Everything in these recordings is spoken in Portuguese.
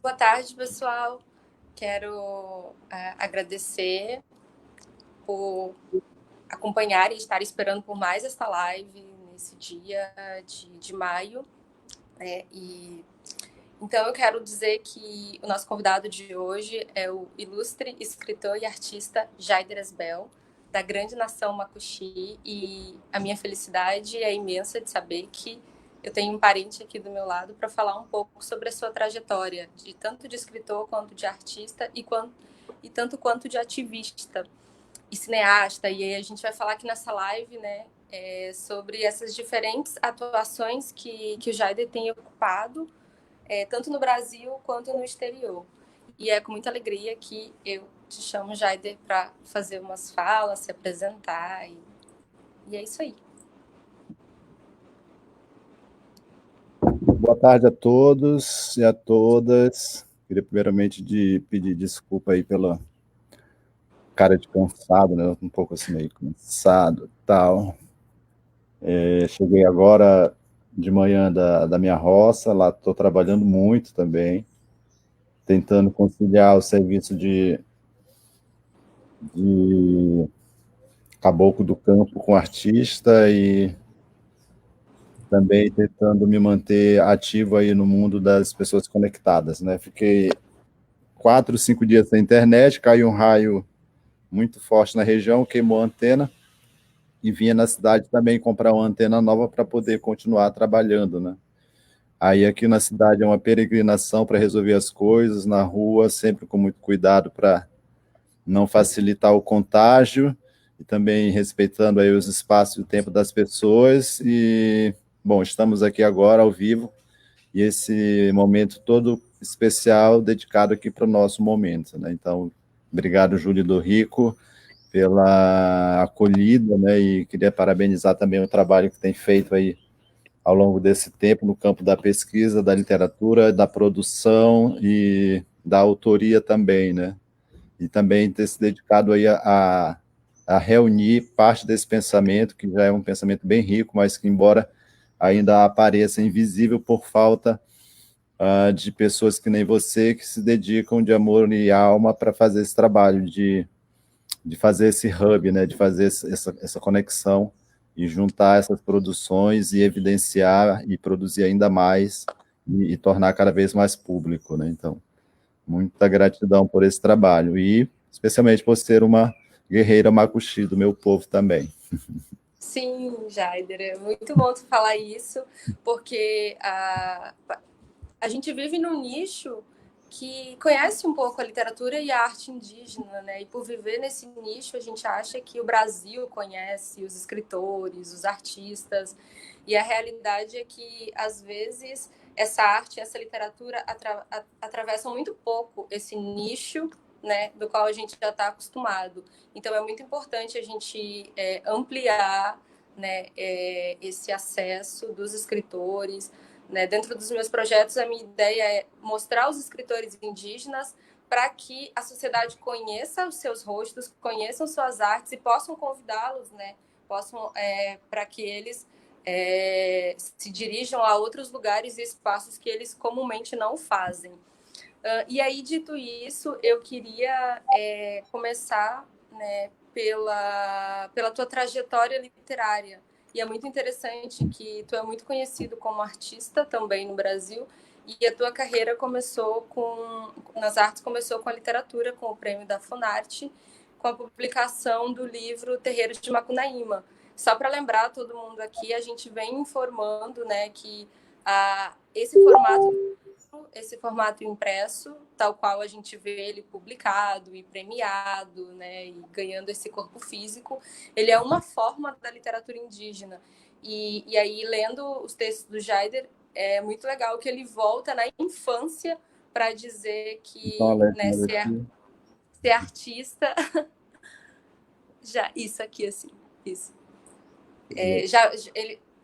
Boa tarde, pessoal. Quero agradecer por acompanhar e estar esperando por mais esta live nesse dia de maio. Então, eu quero dizer que o nosso convidado de hoje é o ilustre escritor e artista Jaider Esbel, da grande nação Macuxi, e a minha felicidade é imensa de saber que eu tenho um parente aqui do meu lado para falar um pouco sobre a sua trajetória, de tanto de escritor quanto de artista e tanto quanto de ativista e cineasta. E aí a gente vai falar aqui nessa live, né, sobre essas diferentes atuações que o Jaider tem ocupado, tanto no Brasil quanto no exterior. E é com muita alegria que eu te chamo, Jaider, para fazer umas falas, se apresentar, e é isso aí. Boa tarde a todos e a todas. Queria primeiramente pedir desculpa aí pela cara de cansado, né? Um pouco assim meio cansado e tal. Cheguei agora de manhã da minha roça, lá estou trabalhando muito também, tentando conciliar o serviço de caboclo do campo com artista e também tentando me manter ativo aí no mundo das pessoas conectadas, né? Fiquei 4, 5 dias sem internet, caiu um raio muito forte na região, queimou a antena e vinha na cidade também comprar uma antena nova para poder continuar trabalhando, né? Aí aqui na cidade é uma peregrinação para resolver as coisas, na rua sempre com muito cuidado para não facilitar o contágio e também respeitando aí os espaços e o tempo das pessoas e, bom, estamos aqui agora ao vivo e esse momento todo especial dedicado aqui para o nosso momento, né? Então, obrigado, Júlio do Rico, pela acolhida, né? E queria parabenizar também o trabalho que tem feito aí ao longo desse tempo no campo da pesquisa, da literatura, da produção e da autoria também, né? E também ter se dedicado aí a reunir parte desse pensamento, que já é um pensamento bem rico, mas que, embora ainda apareça invisível por falta de pessoas que nem você, que se dedicam de amor e alma para fazer esse trabalho, de fazer esse hub, né, de fazer essa conexão e juntar essas produções e evidenciar e produzir ainda mais e tornar cada vez mais público, né? Então, muita gratidão por esse trabalho e especialmente por ser uma guerreira macuxi do meu povo também. Sim, Jaider, é muito bom tu falar isso, porque a gente vive num nicho que conhece um pouco a literatura e a arte indígena, né? E por viver nesse nicho, a gente acha que o Brasil conhece os escritores, os artistas, e a realidade é que, às vezes, essa arte, essa literatura atravessam muito pouco esse nicho, né, do qual a gente já está acostumado. Então, é muito importante a gente ampliar, né, esse acesso dos escritores, né? Dentro dos meus projetos, a minha ideia é mostrar os escritores indígenas para que a sociedade conheça os seus rostos, conheçam suas artes e possam convidá-los, né? Para que eles se dirijam a outros lugares e espaços que eles comumente não fazem. E aí, dito isso, eu queria começar, né, pela tua trajetória literária. E é muito interessante que tu é muito conhecido como artista também no Brasil, e a tua carreira nas artes começou com a literatura, com o prêmio da Funarte, com a publicação do livro Terreiro de Macunaíma. Só para lembrar todo mundo aqui, a gente vem informando, né, que esse formato impresso, tal qual a gente vê ele publicado e premiado, né, e ganhando esse corpo físico, ele é uma forma da literatura indígena. E aí, lendo os textos do Jaider, é muito legal que ele volta na infância para dizer que, né, ser artista... Isso aqui, assim, isso.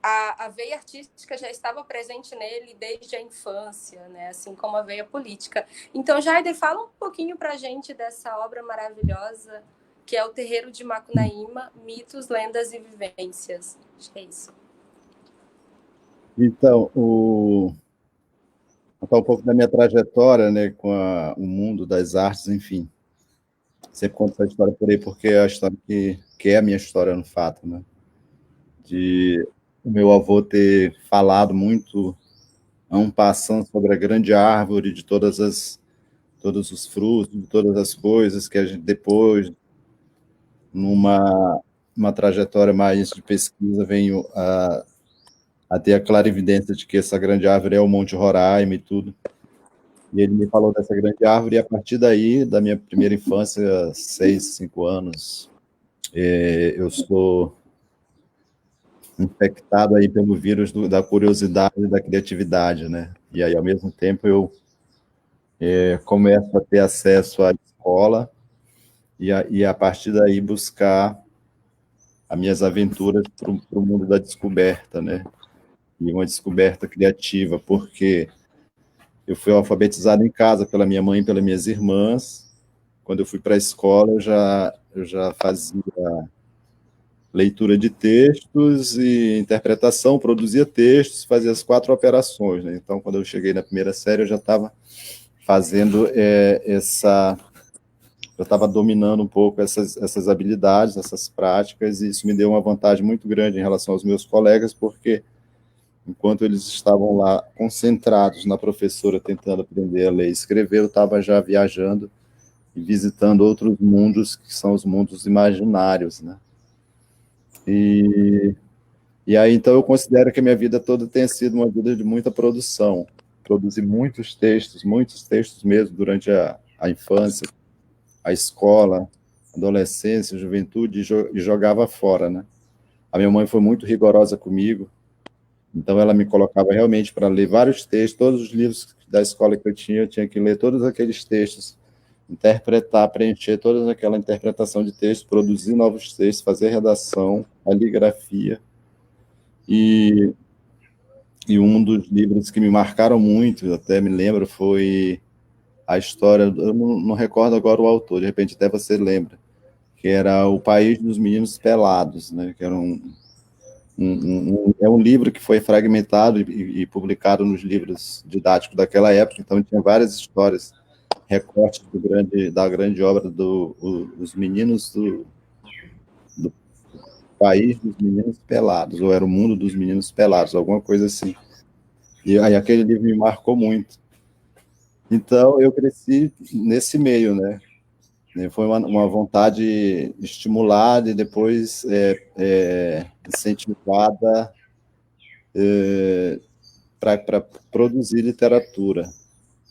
A veia artística já estava presente nele desde a infância, né? Assim como a veia política. Então, Jaider, fala um pouquinho para a gente dessa obra maravilhosa que é o Terreiro de Macunaíma, Mitos, Lendas e Vivências. Acho que é isso. Então, contar um pouco da minha trajetória, né, com o mundo das artes, enfim. Sempre conto essa história por aí, porque é a história que é a minha história, no fato, né? De o meu avô ter falado muito a um passando sobre a grande árvore de todos os frutos, de todas as coisas que a gente depois, numa uma trajetória mais de pesquisa, venho a ter a clarividência de que essa grande árvore é o Monte Roraima e tudo. E ele me falou dessa grande árvore, e a partir daí, da minha primeira infância, 6, 5 anos, eu sou infectado aí pelo vírus da curiosidade e da criatividade, né? E aí, ao mesmo tempo, eu começo a ter acesso à escola e a partir daí buscar as minhas aventuras para o mundo da descoberta, né? E uma descoberta criativa, porque eu fui alfabetizado em casa pela minha mãe e pelas minhas irmãs. Quando eu fui para a escola, eu já fazia leitura de textos e interpretação, produzia textos, fazia as 4 operações, né? Então, quando eu cheguei na primeira série, eu já estava fazendo eu estava dominando um pouco essas habilidades, essas práticas, e isso me deu uma vantagem muito grande em relação aos meus colegas, porque enquanto eles estavam lá concentrados na professora tentando aprender a ler e escrever, eu estava já viajando e visitando outros mundos que são os mundos imaginários, né? E, e aí, então, eu considero que a minha vida toda tenha sido uma vida de muita produção. Produzi muitos textos mesmo, durante a infância, a escola, adolescência, juventude, e jogava fora, né? A minha mãe foi muito rigorosa comigo, então ela me colocava realmente para ler vários textos, todos os livros da escola que eu tinha que ler todos aqueles textos, interpretar, preencher toda aquela interpretação de texto, produzir novos textos, fazer redação, caligrafia. E, e um dos livros que me marcaram muito, eu até me lembro, foi a história, eu não recordo agora o autor, de repente até você lembra, que era O País dos Meninos Pelados, né? Que era é um livro que foi fragmentado e publicado nos livros didáticos daquela época, então tinha várias histórias, recortes da grande obra Os Meninos do País dos Meninos Pelados, ou era o Mundo dos Meninos Pelados, alguma coisa assim. E aí aquele livro me marcou muito. Então eu cresci nesse meio, né? Foi uma vontade estimulada e depois incentivada para produzir literatura.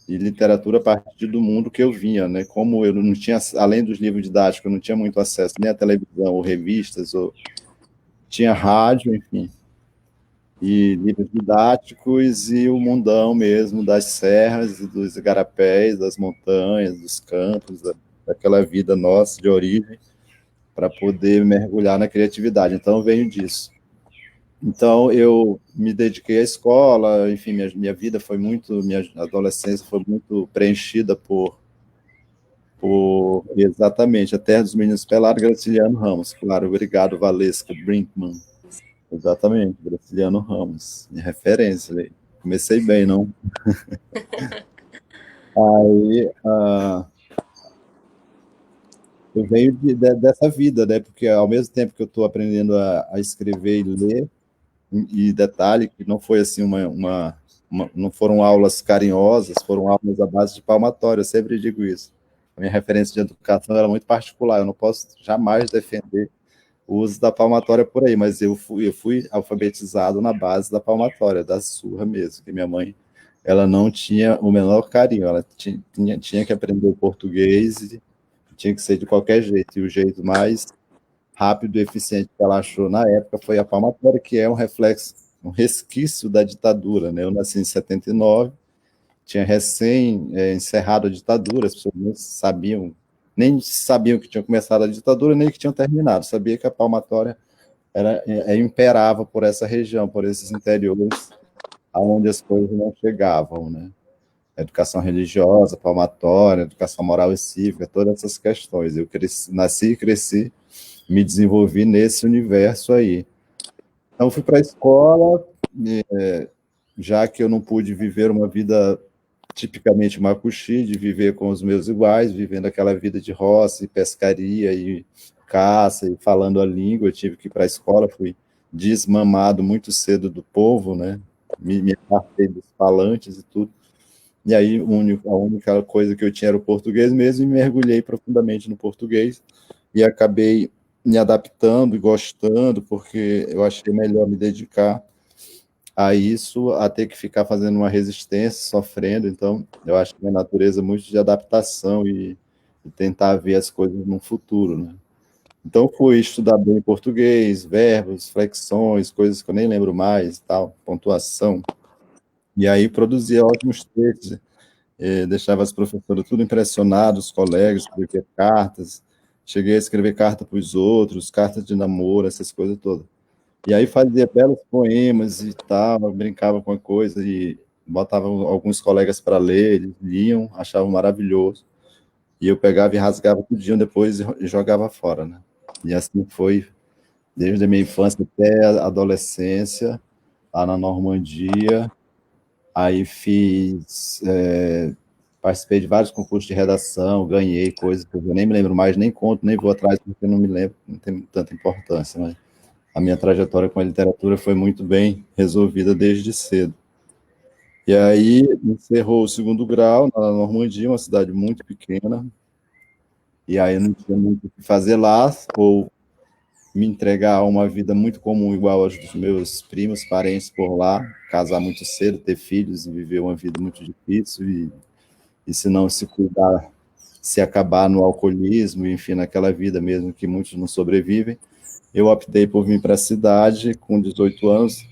E literatura a partir do mundo que eu vinha, né? Como eu não tinha, além dos livros didáticos, eu não tinha muito acesso nem à televisão ou revistas, ou tinha rádio, enfim, e livros didáticos e o mundão mesmo das serras e dos igarapés, das montanhas, dos campos, daquela vida nossa de origem, para poder mergulhar na criatividade. Então, eu venho disso. Então, eu me dediquei à escola, enfim, minha vida foi muito, minha adolescência foi muito preenchida por exatamente, a Terra dos Meninos Pelados, Graciliano Ramos, claro, obrigado, Valesca Brinkman, exatamente, Graciliano Ramos, minha referência, né? Comecei bem, não? Aí, eu venho dessa vida, né, porque ao mesmo tempo que eu estou aprendendo a escrever e ler, e detalhe que não foi assim não foram aulas carinhosas, foram aulas à base de palmatória, eu sempre digo isso. A minha referência de educação era muito particular, eu não posso jamais defender o uso da palmatória por aí, mas eu fui alfabetizado na base da palmatória, da surra mesmo, que minha mãe, ela não tinha o menor carinho, ela tinha que aprender o português e tinha que ser de qualquer jeito, e o jeito mais rápido e eficiente que ela achou na época foi a palmatória, que é um reflexo, um resquício da ditadura, né? Eu nasci em 79, tinha recém encerrado a ditadura, as pessoas não sabiam, nem sabiam que tinha começado a ditadura, nem que tinham terminado. Sabia que a palmatória imperava por essa região, por esses interiores, aonde as coisas não chegavam, né? Educação religiosa, palmatória, educação moral e cívica, todas essas questões. Eu nasci e cresci, me desenvolvi nesse universo aí. Então, fui para a escola, já que eu não pude viver uma vida tipicamente macuxi, de viver com os meus iguais, vivendo aquela vida de roça e pescaria e caça e falando a língua. Eu tive que ir para a escola, fui desmamado muito cedo do povo, né? Me apartei dos falantes e tudo. E aí a única coisa que eu tinha era o português mesmo, e mergulhei profundamente no português e acabei me adaptando e gostando, porque eu achei melhor me dedicar a isso, a ter que ficar fazendo uma resistência, sofrendo. Então, eu acho que minha natureza é muito de adaptação e tentar ver as coisas no futuro, né? Então, fui estudar bem português, verbos, flexões, coisas que eu nem lembro mais, tal, pontuação. E aí produzia ótimos textos, deixava as professoras tudo impressionadas, os colegas, escrevia cartas, cheguei a escrever carta para os outros, cartas de namoro, essas coisas todas. E aí fazia belos poemas e tal, brincava com a coisa e botava alguns colegas para ler, eles liam, achavam maravilhoso. E eu pegava e rasgava tudinho depois e jogava fora, né? E assim foi desde a minha infância até a adolescência, lá na Normandia. Aí participei de vários concursos de redação, ganhei coisas que eu nem me lembro mais, nem conto, nem vou atrás porque não me lembro, não tem tanta importância, mas a minha trajetória com a literatura foi muito bem resolvida desde cedo. E aí encerrou o segundo grau na Normandia, uma cidade muito pequena, e aí eu não tinha muito o que fazer lá, ou me entregar a uma vida muito comum, igual aos dos meus primos, parentes por lá, casar muito cedo, ter filhos e viver uma vida muito difícil, e se não se cuidar, se acabar no alcoolismo, enfim, naquela vida mesmo que muitos não sobrevivem. Eu optei por vir para a cidade com 18 anos,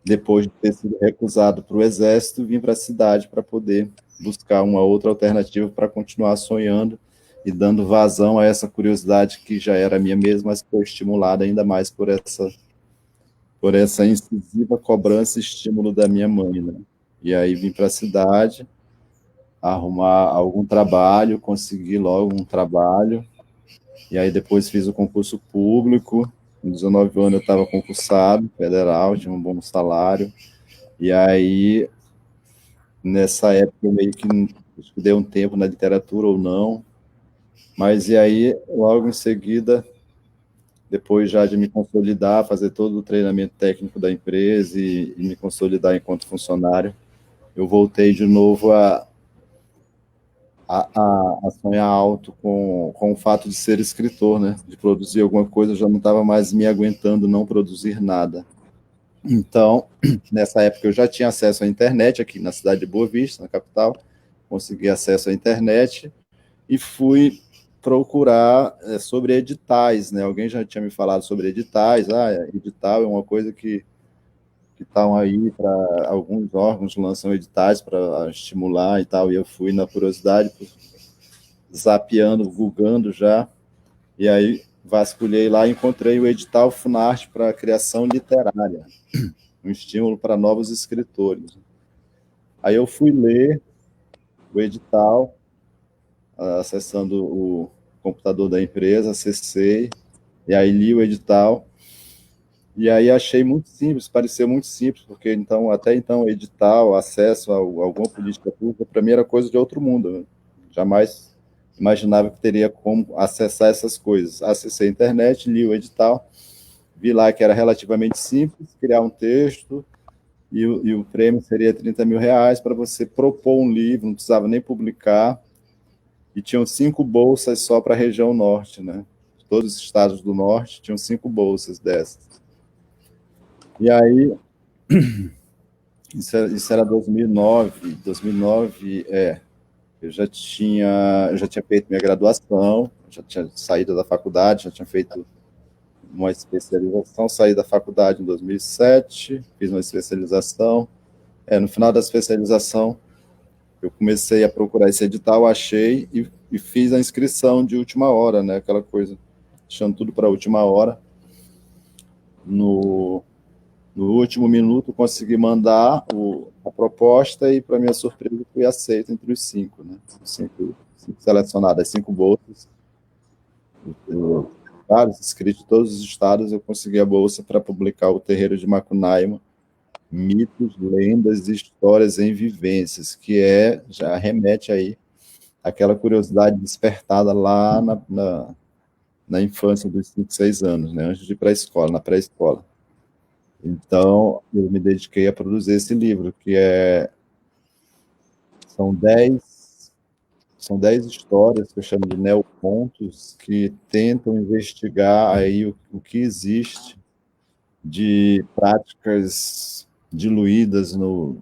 depois de ter sido recusado para o Exército, vim para a cidade para poder buscar uma outra alternativa para continuar sonhando e dando vazão a essa curiosidade que já era minha mesmo, mas foi estimulada ainda mais por essa incisiva cobrança e estímulo da minha mãe, né? E aí vim para a cidade, arrumar algum trabalho, consegui logo um trabalho, e aí depois fiz o concurso público. Com 19 anos eu estava concursado, federal, tinha um bom salário, e aí nessa época eu meio que estudei um tempo na literatura ou não, mas e aí logo em seguida, depois já de me consolidar, fazer todo o treinamento técnico da empresa e me consolidar enquanto funcionário, eu voltei de novo a sonhar alto com o fato de ser escritor, né? De produzir alguma coisa, eu já não estava mais me aguentando não produzir nada. Então, nessa época eu já tinha acesso à internet aqui na cidade de Boa Vista, na capital, consegui acesso à internet e fui procurar sobre editais, né? Alguém já tinha me falado sobre editais, edital é uma coisa que estão aí para alguns órgãos lançam editais para estimular e tal, e eu fui na curiosidade, zapeando, googando já, e aí vasculhei lá e encontrei o edital Funarte para criação literária, um estímulo para novos escritores. Aí eu fui ler o edital, acessando o computador da empresa, acessei, e aí li o edital, e aí achei muito simples, pareceu muito simples, porque então até então edital, acesso a alguma política pública, para mim era coisa de outro mundo, né? Jamais imaginava que teria como acessar essas coisas. Acessei a internet, li o edital, vi lá que era relativamente simples, criar um texto, e o prêmio seria R$ 30.000 para você propor um livro, não precisava nem publicar, e tinham 5 bolsas só para a região norte, né? Todos os estados do norte tinham 5 bolsas dessas. E aí, isso era 2009, eu já tinha feito minha graduação, já tinha saído da faculdade, já tinha feito uma especialização, saí da faculdade em 2007, fiz uma especialização. No final da especialização, eu comecei a procurar esse edital, achei e fiz a inscrição de última hora, né? Aquela coisa, deixando tudo para a última hora. No último minuto, consegui mandar a proposta e, para minha surpresa, fui aceito entre os 5, né? Os cinco selecionados, as 5 bolsas. Vários inscritos de todos os estados, eu consegui a bolsa para publicar O Terreiro de Macunaíma, Mitos, lendas e histórias em vivências, que já remete aí àquela curiosidade despertada lá na infância dos 5, 6 anos, né, antes de ir para a escola, na pré-escola. Então, eu me dediquei a produzir esse livro, são 10 histórias que eu chamo de neocontos, que tentam investigar aí o que existe de práticas diluídas no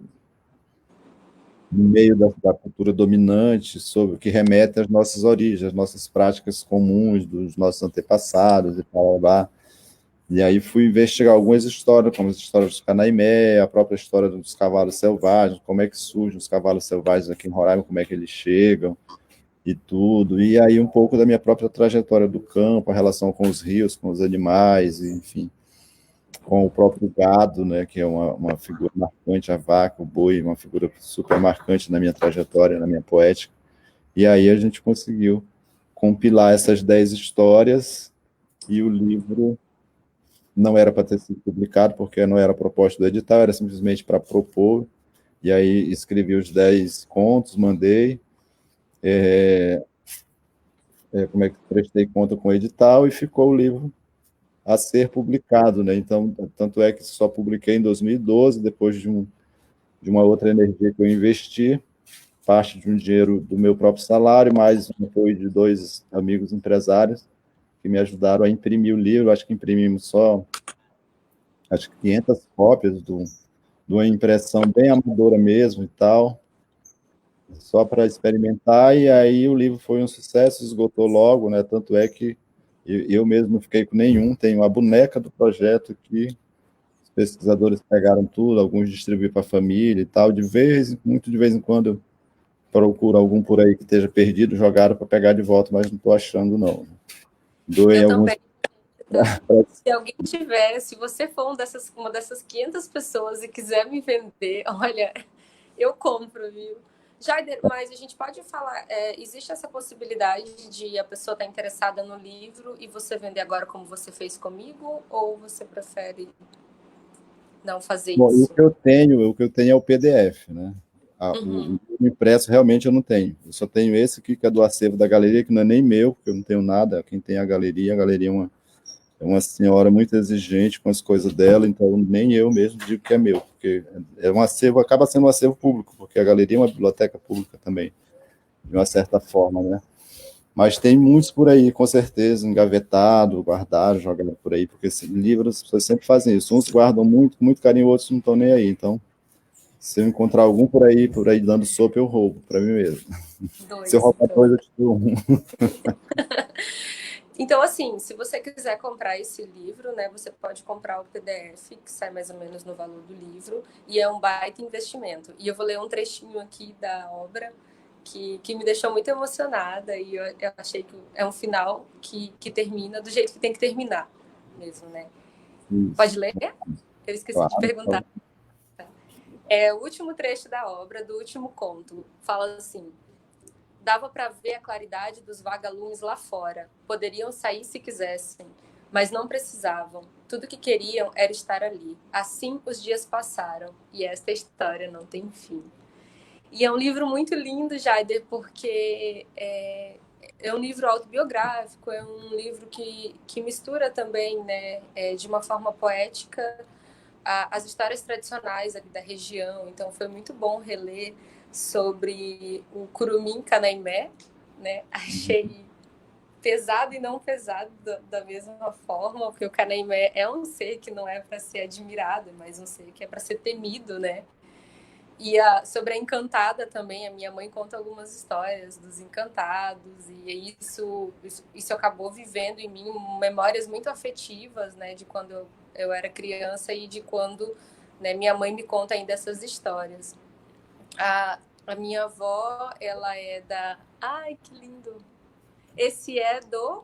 meio da cultura dominante, sobre o que remete às nossas origens, às nossas práticas comuns dos nossos antepassados e tal, lá. E aí fui investigar algumas histórias, como as histórias dos Canaimé, a própria história dos cavalos selvagens, como é que surgem os cavalos selvagens aqui em Roraima, como é que eles chegam e tudo. E aí um pouco da minha própria trajetória do campo, a relação com os rios, com os animais, enfim, com o próprio gado, né, que é uma figura marcante, a vaca, o boi, uma figura super marcante na minha trajetória, na minha poética. E aí a gente conseguiu compilar essas 10 histórias e o livro não era para ter sido publicado, porque não era proposta do edital, era simplesmente para propor. E aí escrevi os 10 contos, mandei, como é que prestei conta com o edital e ficou o livro a ser publicado, né? Então, tanto é que só publiquei em 2012, depois de uma outra energia que eu investi, parte de um dinheiro do meu próprio salário, mais um apoio de 2 amigos empresários que me ajudaram a imprimir o livro. Acho que imprimimos só 500 cópias de uma impressão bem amadora mesmo e tal, só para experimentar, e aí o livro foi um sucesso, esgotou logo, né? Tanto é que eu mesmo não fiquei com nenhum, tenho a boneca do projeto que os pesquisadores pegaram tudo, alguns distribuíram para a família e tal, muito de vez em quando eu procuro algum por aí que esteja perdido, jogaram para pegar de volta, mas não estou achando, não. Doei Eu alguns... também. Se alguém tiver, se você for uma dessas 500 pessoas e quiser me vender, olha, eu compro, viu? Jaider, mas a gente pode falar, existe essa possibilidade de a pessoa estar interessada no livro e você vender agora como você fez comigo, ou você prefere não fazer Bom, isso? o que eu tenho é o PDF, né? O impresso realmente eu não tenho. Eu só tenho esse aqui, que é do acervo da galeria, que não é nem meu, porque eu não tenho nada. Quem tem a galeria é uma senhora muito exigente com as coisas dela, então nem eu mesmo digo que é meu, porque é um acervo, acaba sendo um acervo público, porque a galeria é uma biblioteca pública também, de uma certa forma, né? Mas tem muitos por aí, com certeza, engavetados, guardados, jogados por aí, porque esse livro as pessoas sempre fazem isso. Uns guardam muito, com muito carinho, outros não estão nem aí. Então, se eu encontrar algum por aí dando sopa, eu roubo para mim mesmo. Se eu Dois, roubar então. dois, eu te dou um. Então, assim, se você quiser comprar esse livro, né, você pode comprar o PDF, que sai mais ou menos no valor do livro, e é um baita investimento. E eu vou ler um trechinho aqui da obra que me deixou muito emocionada, e eu achei que é um final que termina do jeito que tem que terminar mesmo, né? Isso, Pode ler? Eu esqueci de claro. perguntar. É o último trecho da obra, do último conto. Fala assim: dava para ver a claridade dos vagalumes lá fora. Poderiam sair se quisessem, mas não precisavam. Tudo que queriam era estar ali. Assim os dias passaram e esta história não tem fim. E é um livro muito lindo, Jaider, porque é um livro autobiográfico, é um livro que mistura também, né, de uma forma poética, as histórias tradicionais ali da região. Então foi muito bom reler sobre o curumim canaimé, né? Achei pesado e não pesado da mesma forma, porque o canaimé é um ser que não é para ser admirado, mas um ser que é para ser temido, né? E sobre a encantada também, a minha mãe conta algumas histórias dos encantados, e isso acabou vivendo em mim memórias muito afetivas, né, de quando eu era criança e de quando, né, minha mãe me conta ainda essas histórias. A minha avó, ela é da... Ai, que lindo! Esse é do...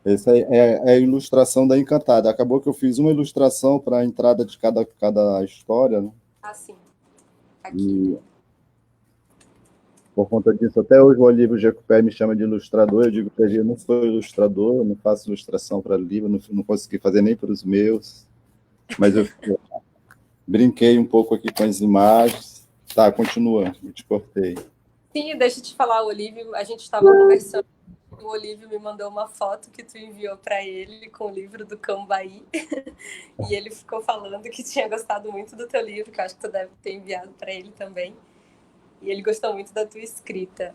Essa é a ilustração da Encantada. Acabou que eu fiz uma ilustração para a entrada de cada história, né? Assim, aqui. E por conta disso, até hoje o Olívio Jacupé me chama de ilustrador. Eu digo para ele: eu não sou ilustrador, eu não faço ilustração para livro, não consegui fazer nem para os meus, mas eu fiz. brinquei um pouco aqui com as imagens. Tá, continua, eu te cortei. Sim, deixa eu te falar, o Olívio, a gente estava conversando, o Olívio me mandou uma foto que tu enviou para ele com o livro do Cambaí, e ele ficou falando que tinha gostado muito do teu livro, que eu acho que tu deve ter enviado para ele também, e ele gostou muito da tua escrita.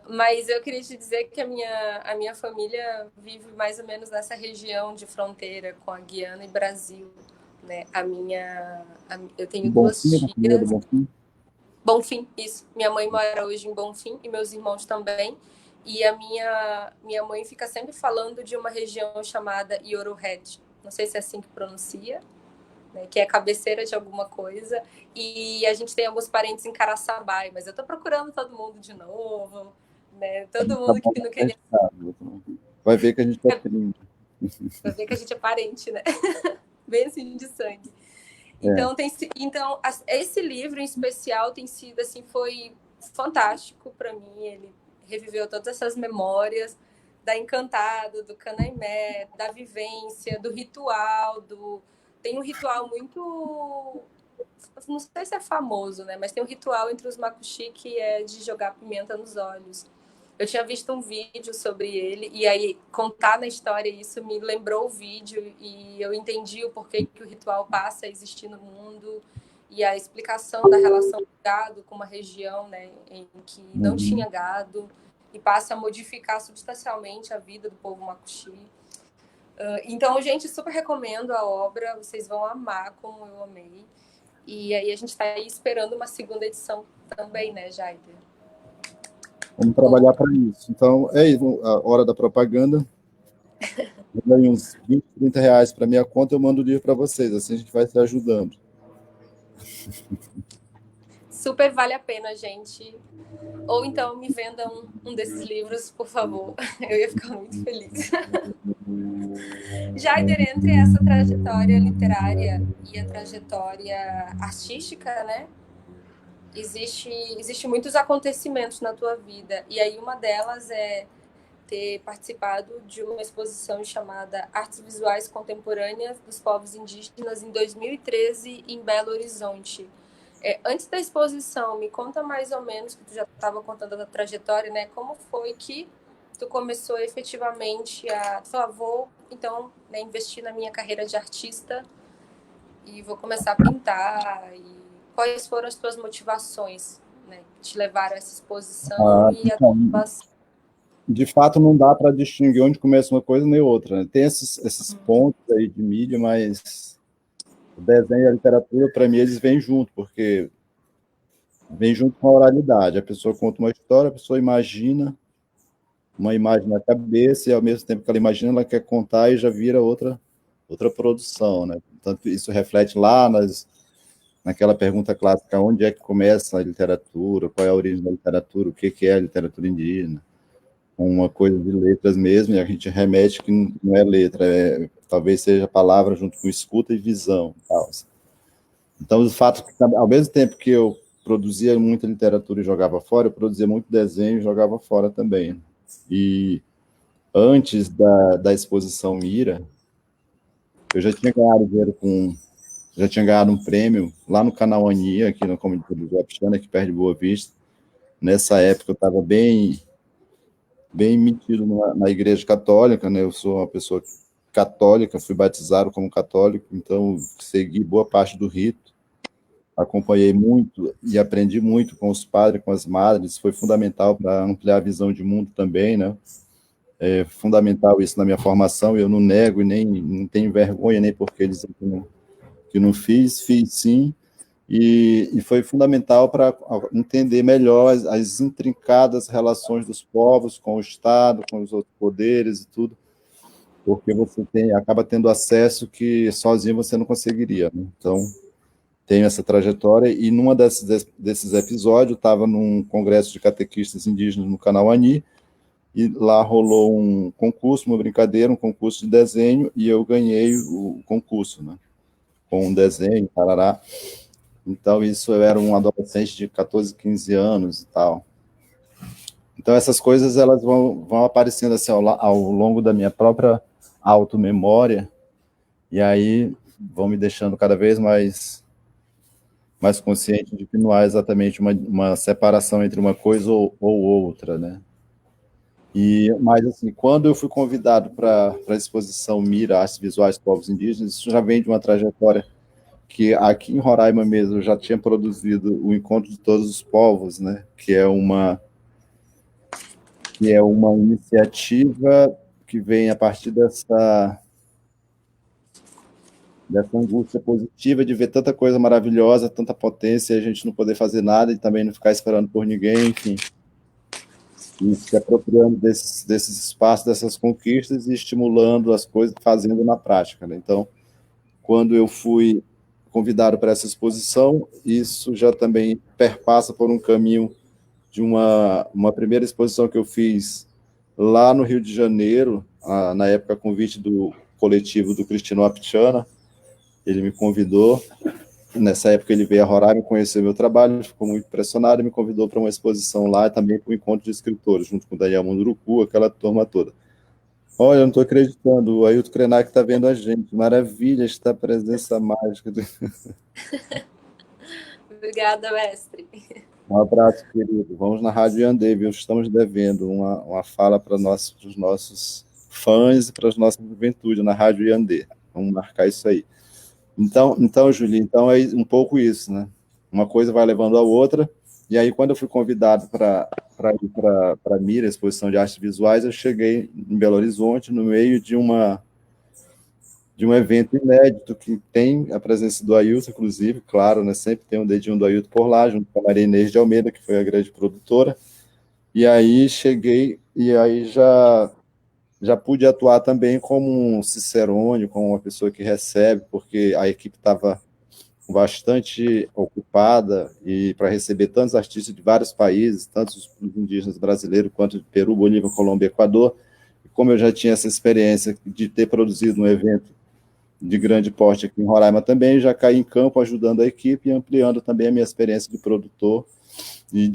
Mas eu queria te dizer que a minha família vive mais ou menos nessa região de fronteira com a Guiana e Brasil, né? Eu tenho duas Bonfim, na família do tias. Bonfim? Bonfim, isso. Minha mãe mora hoje em Bonfim e meus irmãos também. E a minha mãe fica sempre falando de uma região chamada Iorohed. Não sei se é assim que pronuncia, né, que é cabeceira de alguma coisa. E a gente tem alguns parentes em Caraçabai, mas eu tô procurando todo mundo de novo, né? Todo Tá mundo bom, que não queria. vai ver que a gente é primo. Vai ver que a gente é parente, né? Bem assim de sangue. É. Então, esse livro em especial tem sido assim, foi fantástico para mim. Ele reviveu todas essas memórias da Encantado, do Canaimé, da vivência, do ritual, tem um ritual muito, não sei se é famoso, né? Mas tem um ritual entre os Makushi que é de jogar pimenta nos olhos. Eu tinha visto um vídeo sobre ele e aí contar na história isso me lembrou o vídeo e eu entendi o porquê que o ritual passa a existir no mundo e a explicação da relação do gado com uma região, né, em que não tinha gado e passa a modificar substancialmente a vida do povo Makushi. Então, gente, super recomendo a obra, vocês vão amar como eu amei. E aí a gente está aí esperando uma segunda edição também, né, Jaider? Vamos trabalhar para isso. Então, é isso, a hora da propaganda. Manda aí uns 20, 30 reais para minha conta, eu mando o livro para vocês, assim a gente vai se ajudando. Super vale a pena, gente. Ou então me venda um desses livros, por favor. Eu ia ficar muito feliz. Jaider, entre essa trajetória literária e a trajetória artística, né? Existe muitos acontecimentos na tua vida. E aí uma delas é ter participado de uma exposição chamada Artes Visuais Contemporâneas dos Povos Indígenas em 2013 em Belo Horizonte. Antes da exposição, me conta mais ou menos, que tu já estava contando a trajetória, né? Como foi que tu começou efetivamente a... Tu falou, vou, então, né, investir na minha carreira de artista e vou começar a pintar. E quais foram as tuas motivações, né, que te levaram a essa exposição e a Então, de fato, não dá para distinguir onde começa uma coisa nem outra, né? Tem esses pontos aí de mídia, mas o desenho e a literatura, para mim, eles vêm junto, porque vem junto com a oralidade. A pessoa conta uma história, a pessoa imagina uma imagem na cabeça, e ao mesmo tempo que ela imagina, ela quer contar e já vira outra produção, né? Portanto, isso reflete lá naquela pergunta clássica, onde é que começa a literatura, qual é a origem da literatura, o que é a literatura indígena, uma coisa de letras mesmo, e a gente remete que não é letra, talvez seja palavra junto com escuta e visão. Tal. Então, o fato que, ao mesmo tempo que eu produzia muita literatura e jogava fora, eu produzia muito desenho e jogava fora também. E antes da exposição Ira, eu já tinha ganhado dinheiro já tinha ganhado um prêmio lá no canal Ania, aqui na comunidade do Guapixana, aqui perto de Boa Vista. Nessa época eu estava bem metido na igreja católica, né? Eu sou uma pessoa católica, fui batizado como católico, então segui boa parte do rito, acompanhei muito e aprendi muito com os padres, com as madres, foi fundamental para ampliar a visão de mundo também, né? É fundamental isso na minha formação, eu não nego e nem não tenho vergonha nem porque dizer que não fiz sim, e foi fundamental para entender melhor as intrincadas relações dos povos com o Estado, com os outros poderes e tudo, porque você acaba tendo acesso que sozinho você não conseguiria. Né? Então, tenho essa trajetória, e numa desses episódios, eu estava num congresso de catequistas indígenas no canal Ani, e lá rolou um concurso, uma brincadeira, um concurso de desenho, e eu ganhei o concurso, né? Com um desenho, tarará. Então, isso eu era um adolescente de 14, 15 anos e tal. Então, essas coisas elas vão aparecendo assim ao longo da minha própria automemória, e aí vão me deixando cada vez mais mais consciente de que não há exatamente uma separação entre uma coisa ou outra, né? Mas, assim, quando eu fui convidado para a exposição Mira, Artes Visuais Povos Indígenas, isso já vem de uma trajetória que aqui em Roraima mesmo eu já tinha produzido o Encontro de Todos os Povos, né? Que é uma iniciativa que vem a partir dessa angústia positiva de ver tanta coisa maravilhosa, tanta potência, e a gente não poder fazer nada e também não ficar esperando por ninguém, enfim, e se apropriando desses espaços, dessas conquistas e estimulando as coisas, fazendo na prática, né? Então, quando eu fui convidado para essa exposição, isso já também perpassa por um caminho de uma primeira exposição que eu fiz lá no Rio de Janeiro, na época, a convite do coletivo do Cristino Aptiana. Ele me convidou, nessa época ele veio a Roraima, conheceu meu trabalho, ficou muito impressionado e me convidou para uma exposição lá, e também para um encontro de escritores, junto com o Daniel Munduruku, aquela turma toda. Olha, eu não estou acreditando, o Ailton Krenak está vendo a gente, maravilha, está a presença mágica. Obrigada, mestre. Um abraço, querido. Vamos na Rádio Yandê, viu? Estamos devendo uma fala para os nossos fãs e para as nossas juventude na Rádio Yandê. Vamos marcar isso aí. Então, Julie, então é um pouco isso, né? Uma coisa vai levando a outra, e aí quando eu fui convidado para ir para a Mira, Exposição de Artes Visuais, eu cheguei em Belo Horizonte, no meio de um evento inédito, que tem a presença do Ailton, inclusive, claro, né? Sempre tem um dedinho do Ailton por lá, junto com a Maria Inês de Almeida, que foi a grande produtora, e aí cheguei, e aí já pude atuar também como um cicerone, como uma pessoa que recebe, porque a equipe estava bastante ocupada e para receber tantos artistas de vários países, tanto os indígenas brasileiros quanto de Peru, Bolívia, Colômbia, Equador. E como eu já tinha essa experiência de ter produzido um evento de grande porte aqui em Roraima também, já caí em campo ajudando a equipe e ampliando também a minha experiência de produtor e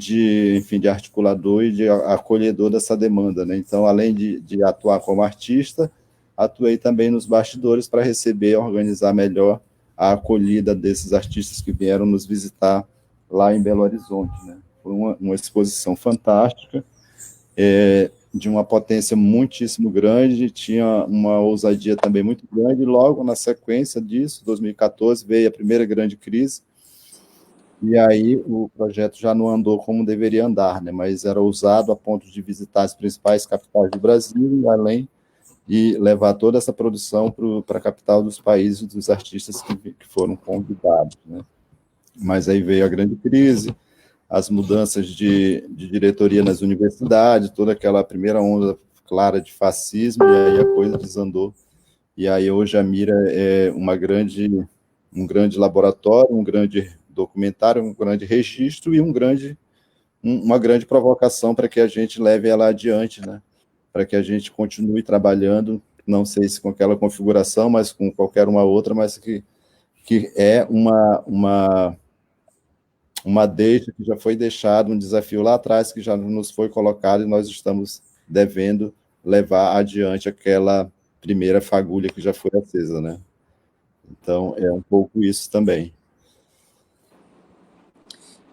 enfim, de articulador e de acolhedor dessa demanda, né? Então, além de atuar como artista, atuei também nos bastidores para receber e organizar melhor a acolhida desses artistas que vieram nos visitar lá em Belo Horizonte, né? Foi uma exposição fantástica, de uma potência muitíssimo grande, tinha uma ousadia também muito grande, e logo na sequência disso, 2014, veio a primeira grande crise, e aí o projeto já não andou como deveria andar, né? Mas era ousado a ponto de visitar as principais capitais do Brasil, e além e levar toda essa produção para a capital dos países dos artistas que foram convidados, né? Mas aí veio a grande crise, as mudanças de diretoria nas universidades, toda aquela primeira onda clara de fascismo, e aí a coisa desandou. E aí hoje a Mira é um grande laboratório, um grande documentário, um grande registro e uma grande provocação para que a gente leve ela adiante, né? Para que a gente continue trabalhando, não sei se com aquela configuração, mas com qualquer uma outra, mas que é uma deixa que já foi deixada, um desafio lá atrás que já nos foi colocado, e nós estamos devendo levar adiante aquela primeira fagulha que já foi acesa, né? Então, é um pouco isso também.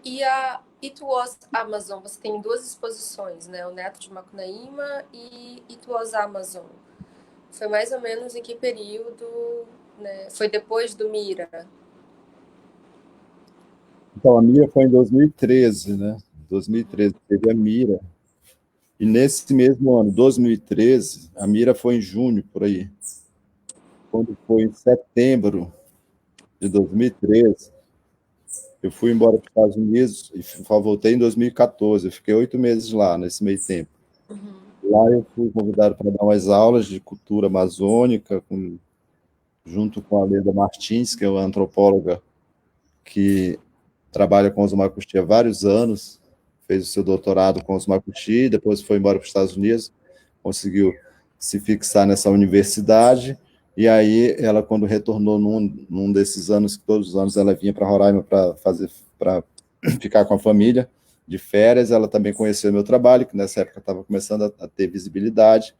E a It Was Amazon, você tem duas exposições, né? O Neto de Macunaíma e It Was Amazon. Foi mais ou menos em que período, né? Foi depois do Mira? Então, a Mira foi em 2013, né? 2013 teve a Mira. E nesse mesmo ano, 2013, a Mira foi em junho, por aí. Quando foi em setembro de 2013, eu fui embora para os Estados Unidos e voltei em 2014. Eu fiquei 8 meses lá, nesse meio tempo. Lá eu fui convidado para dar umas aulas de cultura amazônica, junto com a Leda Martins, que é uma antropóloga que trabalha com os Macuxi há vários anos, fez o seu doutorado com os Macuxi, depois foi embora para os Estados Unidos, conseguiu se fixar nessa universidade, e aí ela, quando retornou num desses anos, que todos os anos ela vinha para Roraima para ficar com a família de férias, ela também conheceu meu trabalho, que nessa época estava começando a ter visibilidade,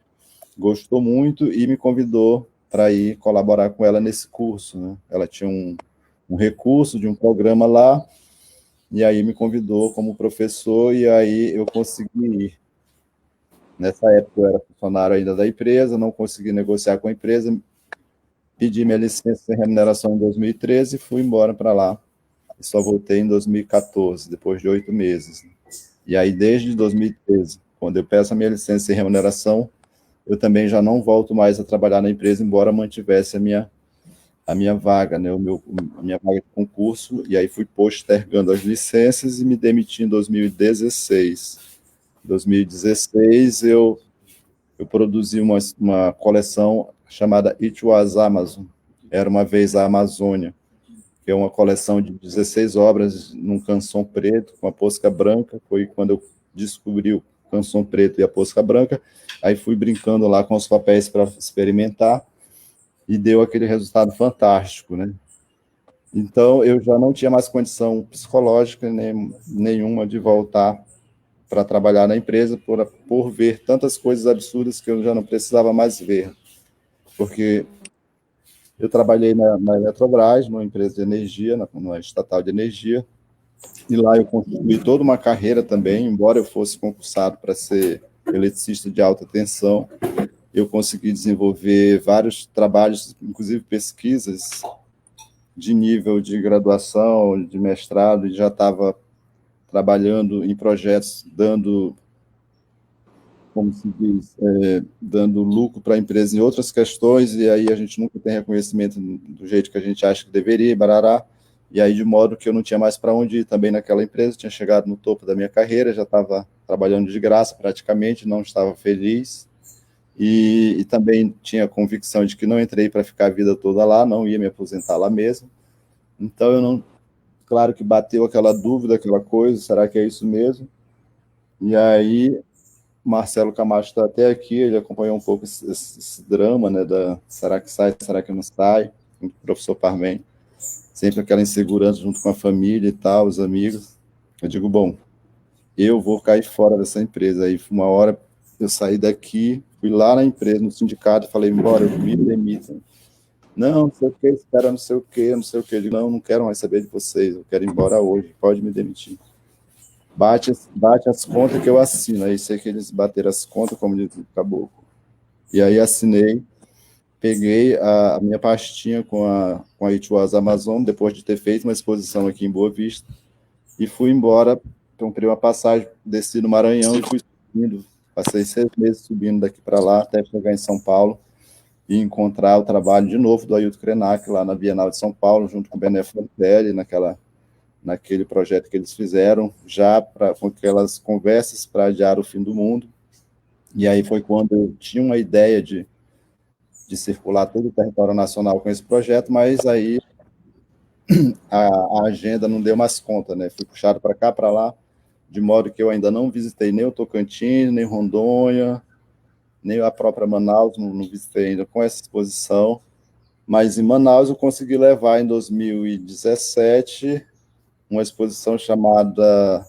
gostou muito e me convidou para ir colaborar com ela nesse curso, né? Ela tinha um um recurso de um programa lá, e aí me convidou como professor, e aí eu consegui ir. Nessa época eu era funcionário ainda da empresa, não consegui negociar com a empresa, pedi minha licença sem remuneração em 2013 e fui embora para lá. E só voltei em 2014, depois de 8 meses. E aí, desde 2013, quando eu peço a minha licença sem remuneração, eu também já não volto mais a trabalhar na empresa, embora mantivesse a minha vaga, né, a minha vaga de concurso, e aí fui postergando as licenças e me demiti em 2016. Em 2016, eu produzi uma coleção chamada It Was Amazon, Era Uma Vez a Amazônia, que é uma coleção de 16 obras num canção preto com a posca branca. Foi quando eu descobri o canção preto e a posca branca, aí fui brincando lá com os papéis para experimentar, e deu aquele resultado fantástico, né? Então, eu já não tinha mais condição psicológica nenhuma de voltar para trabalhar na empresa por ver tantas coisas absurdas que eu já não precisava mais ver, porque eu trabalhei na Eletrobras, numa empresa de energia, numa estatal de energia, e lá eu construí toda uma carreira também, embora eu fosse concursado para ser eletricista de alta tensão, eu consegui desenvolver vários trabalhos, inclusive pesquisas de nível de graduação, de mestrado, e já estava trabalhando em projetos dando, como se diz, dando lucro para a empresa em outras questões, e aí a gente nunca tem reconhecimento do jeito que a gente acha que deveria, barará, e aí de modo que eu não tinha mais para onde ir também naquela empresa, tinha chegado no topo da minha carreira, já estava trabalhando de graça praticamente, não estava feliz, e também tinha a convicção de que não entrei para ficar a vida toda lá, não ia me aposentar lá mesmo, então eu não, claro que bateu aquela dúvida, aquela coisa, será que é isso mesmo? E aí Marcelo Camacho está até aqui, ele acompanhou um pouco esse drama, né, será que sai, será que não sai, o professor Parmen, sempre aquela insegurança junto com a família e tal, os amigos. Eu digo, bom, eu vou cair fora dessa empresa. Aí uma hora eu saí daqui, fui lá na empresa, no sindicato, falei, embora, eu me demito. Não, não sei o que, espera não sei o que, não sei o que. Eu digo, não quero mais saber de vocês, eu quero ir embora hoje, pode me demitir. Bate as contas que eu assino. Aí sei que eles bateram as contas, como diz o caboclo. E aí assinei, peguei a minha pastinha com a It Was Amazon, depois de ter feito uma exposição aqui em Boa Vista, e fui embora, comprei uma passagem, desci no Maranhão e fui subindo. Passei 6 meses subindo daqui para lá, até chegar em São Paulo e encontrar o trabalho de novo do Ailton Krenak, lá na Bienal de São Paulo, junto com o Bené Fontelli, naquele projeto que eles fizeram, já com aquelas conversas para adiar o fim do mundo. E aí foi quando eu tinha uma ideia de circular todo o território nacional com esse projeto, mas aí a agenda não deu mais conta, né? Fui puxado para cá, para lá, de modo que eu ainda não visitei nem o Tocantins, nem Rondônia, nem a própria Manaus, não visitei ainda com essa exposição, mas em Manaus eu consegui levar em 2017 uma exposição chamada,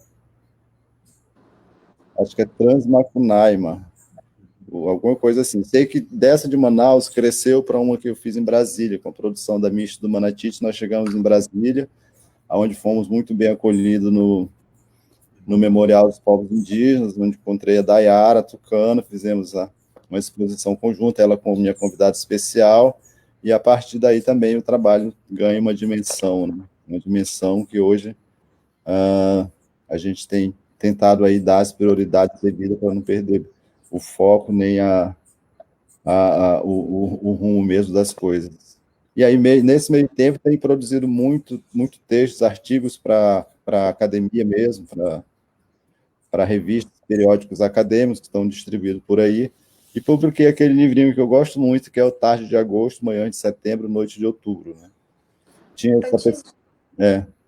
acho que é Transmacunaíma, ou alguma coisa assim. Sei que dessa de Manaus cresceu para uma que eu fiz em Brasília, com a produção da Misto do Manatite. Nós chegamos em Brasília, onde fomos muito bem acolhidos no Memorial dos Povos Indígenas, onde encontrei a Dayara Tucano, fizemos uma exposição conjunta, ela como minha convidada especial, e a partir daí também o trabalho ganha uma dimensão, né? Uma dimensão que hoje a gente tem tentado aí dar as prioridades devidas para não perder o foco nem o rumo mesmo das coisas. E aí, nesse meio tempo, tem produzido muito textos, artigos para a academia mesmo, para revistas, periódicos acadêmicos que estão distribuídos por aí, e publiquei aquele livrinho que eu gosto muito, que é o Tarde de Agosto, Manhã de Setembro, Noite de Outubro. Né?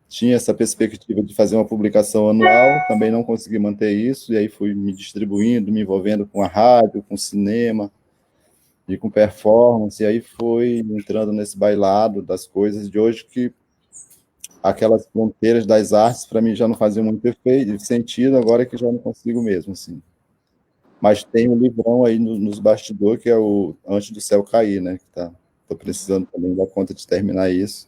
Tinha essa perspectiva de fazer uma publicação anual, também não consegui manter isso, e aí fui me distribuindo, me envolvendo com a rádio, com o cinema, e com performance, e aí fui entrando nesse bailado das coisas de hoje, que aquelas fronteiras das artes, para mim, já não faziam muito efeito, sentido, agora que já não consigo mesmo, assim. Mas tem um livrão aí nos bastidores, que é o Antes do Céu Cair, né? Que estou precisando também dar conta de terminar isso.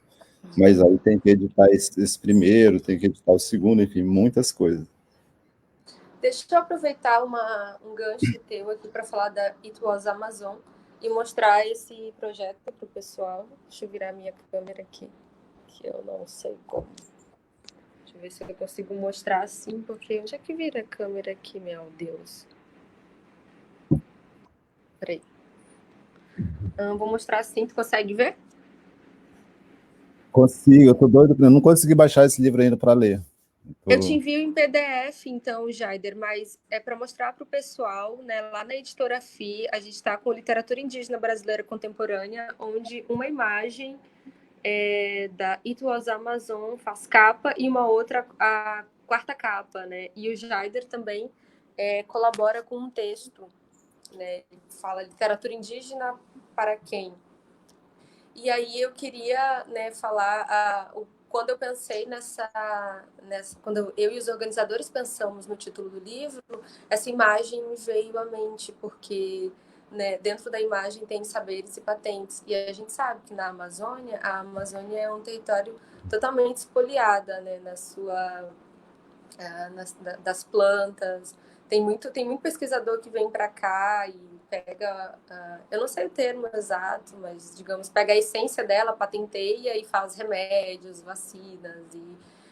Mas aí tem que editar esse primeiro, tem que editar o segundo, enfim, muitas coisas. Deixa eu aproveitar um gancho teu aqui para falar da It Was Amazon e mostrar esse projeto para o pessoal. Deixa eu virar minha câmera aqui, que eu não sei como. Deixa eu ver se eu consigo mostrar assim, porque onde é que vira a câmera aqui, meu Deus? Peraí. Vou mostrar assim, tu consegue ver? Consigo, eu tô doido, eu não consegui baixar esse livro ainda para ler. Eu te envio em PDF, então, Jaider, mas é para mostrar para o pessoal, né? Lá na editora FI, a gente está com literatura indígena brasileira contemporânea, onde uma imagem da It Was Amazon faz capa e uma outra, a quarta capa, né? E o Jaider também colabora com um texto, né? Ele fala literatura indígena para quem? E aí eu queria, né, falar quando eu pensei quando eu e os organizadores pensamos no título do livro, essa imagem me veio à mente, porque, né, dentro da imagem tem saberes e patentes. E a gente sabe que na Amazônia, a Amazônia é um território totalmente espoliada, né, das plantas. Tem muito pesquisador que vem para cá e pega, eu não sei o termo exato, mas digamos, pega a essência dela, patenteia e faz remédios, vacinas e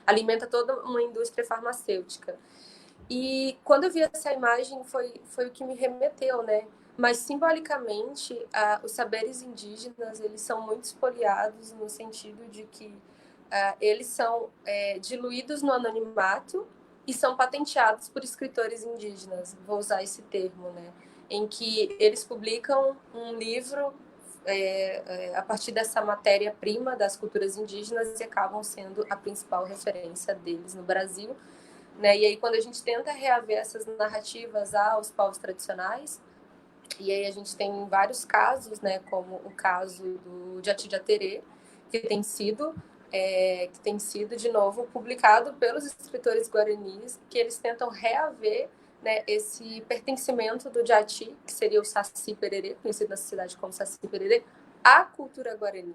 alimenta toda uma indústria farmacêutica. E quando eu vi essa imagem foi o que me remeteu, né? Mas simbolicamente, os saberes indígenas eles são muito espoliados no sentido de que eles são diluídos no anonimato e são patenteados por escritores indígenas, vou usar esse termo, né? Em que eles publicam um livro a partir dessa matéria-prima das culturas indígenas e acabam sendo a principal referência deles no Brasil, né? E aí, quando a gente tenta reaver essas narrativas aos povos tradicionais, e aí a gente tem vários casos, né, como o caso do Jati Jaterê, que tem sido, de novo, publicado pelos escritores guaranis, que eles tentam reaver, né, esse pertencimento do Jati, que seria o Saci Pererê, conhecido na cidade como Saci Pererê, à cultura guarani.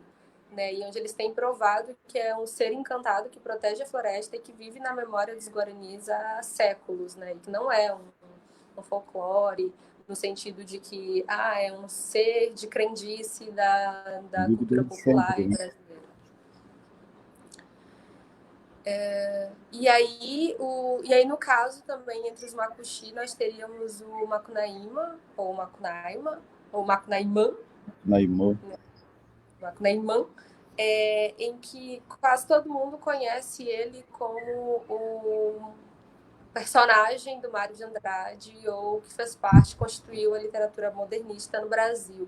Né, e onde eles têm provado que é um ser encantado que protege a floresta e que vive na memória dos guaranis há séculos, né, e que não é um folclore, no sentido de que é um ser de crendice da Vive cultura desde popular sempre, né? brasileira. E aí, no caso também, entre os Makuxi, nós teríamos o Macunaíma, ou Macunaíma, ou Macunaímã, Naimô. Macunaímã, em que quase todo mundo conhece ele como o personagem do Mário de Andrade ou que fez parte, constituiu a literatura modernista no Brasil.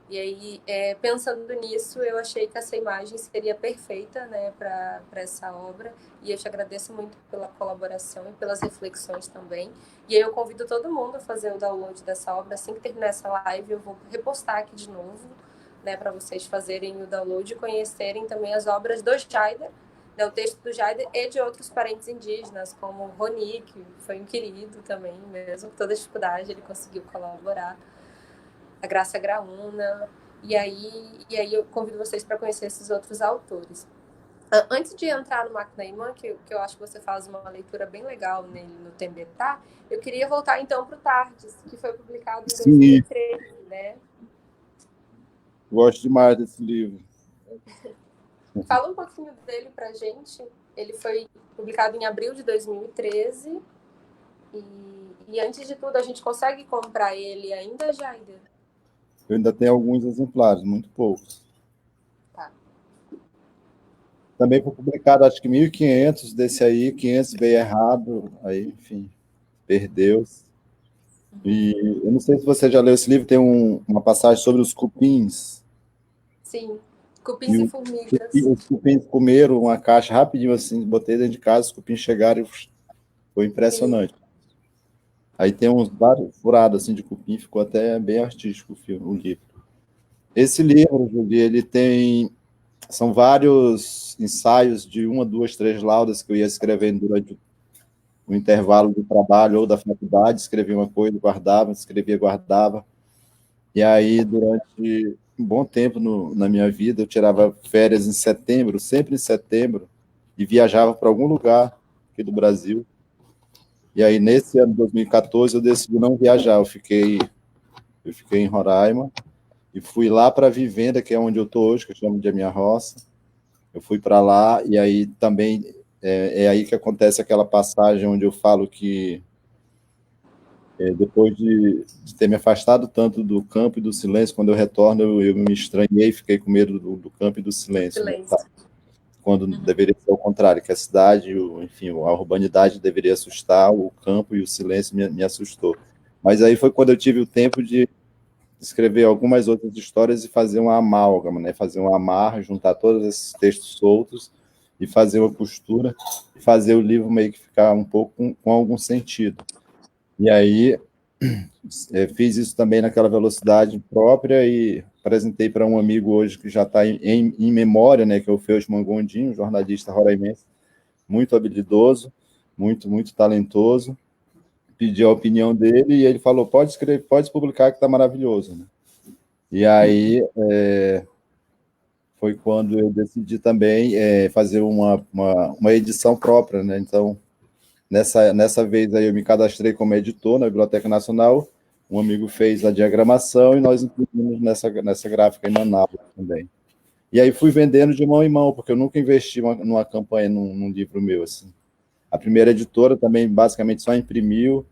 E aí, pensando nisso, eu achei que essa imagem seria perfeita, né, para essa obra. E eu te agradeço muito pela colaboração e pelas reflexões também. E aí eu convido todo mundo a fazer o download dessa obra. Assim que terminar essa live, eu vou repostar aqui de novo, né, para vocês fazerem o download e conhecerem também as obras do Jaider, né, o texto do Jaider e de outros parentes indígenas, como o Roni, que foi um querido também, mesmo com toda a dificuldade, ele conseguiu colaborar, a Graça Graúna, e aí eu convido vocês para conhecer esses outros autores. Antes de entrar no Macunaíma, que eu acho que você faz uma leitura bem legal nele no Tembetá, eu queria voltar então para o Tardes, que foi publicado em Sim, 2013, né? gosto demais desse livro. Fala um pouquinho dele para gente. Ele foi publicado em abril de 2013 e antes de tudo, a gente consegue comprar ele ainda, Jaider? Eu ainda tenho alguns exemplares, muito poucos. Tá. Também foi publicado, acho que 1.500 desse aí, 500 veio errado, aí, enfim, perdeu. E eu não sei se você já leu esse livro, tem uma passagem sobre os cupins. Sim, Cupins e E Formigas. os cupins comeram uma caixa rapidinho assim, botei dentro de casa, os cupins chegaram e foi Sim. impressionante. Aí tem uns vários furados assim de cupim, ficou até bem artístico o livro. Esse livro, Julie, ele tem são vários ensaios de uma, duas, três laudas que eu ia escrevendo durante o intervalo do trabalho ou da faculdade, escrevia uma coisa, guardava, escrevia, guardava. E aí, durante um bom tempo na minha vida. Eu tirava férias em setembro, sempre em setembro, e viajava para algum lugar aqui do Brasil. E aí, nesse ano de 2014, eu decidi não viajar. Eu fiquei em Roraima e fui lá para a Vivenda, que é onde eu estou hoje, que eu chamo de a minha roça. Eu fui para lá e aí também é aí que acontece aquela passagem onde eu falo que depois de ter me afastado tanto do campo e do silêncio, quando eu retorno, eu me estranhei, fiquei com medo do campo e do silêncio, né? Silêncio. Quando deveria ser o contrário, que a cidade, enfim, a urbanidade deveria assustar, o campo e o silêncio me assustou. Mas aí foi quando eu tive o tempo de escrever algumas outras histórias e fazer uma amálgama, né? Fazer uma amarra, juntar todos esses textos soltos e fazer uma costura, e fazer o livro meio que ficar um pouco com algum sentido. E aí fiz isso também naquela velocidade própria e apresentei para um amigo hoje que já está em memória, né, que é o Feucho Mangondinho, um jornalista roraimense, muito habilidoso, muito talentoso. Pedi a opinião dele e ele falou, pode escrever, pode publicar que está maravilhoso. Né? E aí foi quando eu decidi também fazer uma edição própria. Né? Então, nessa vez aí eu me cadastrei como editor na Biblioteca Nacional, um amigo fez a diagramação e nós imprimimos nessa gráfica em Manaus também. E aí fui vendendo de mão em mão, porque eu nunca investi numa campanha num livro meu. Assim. A primeira editora também basicamente só imprimiu,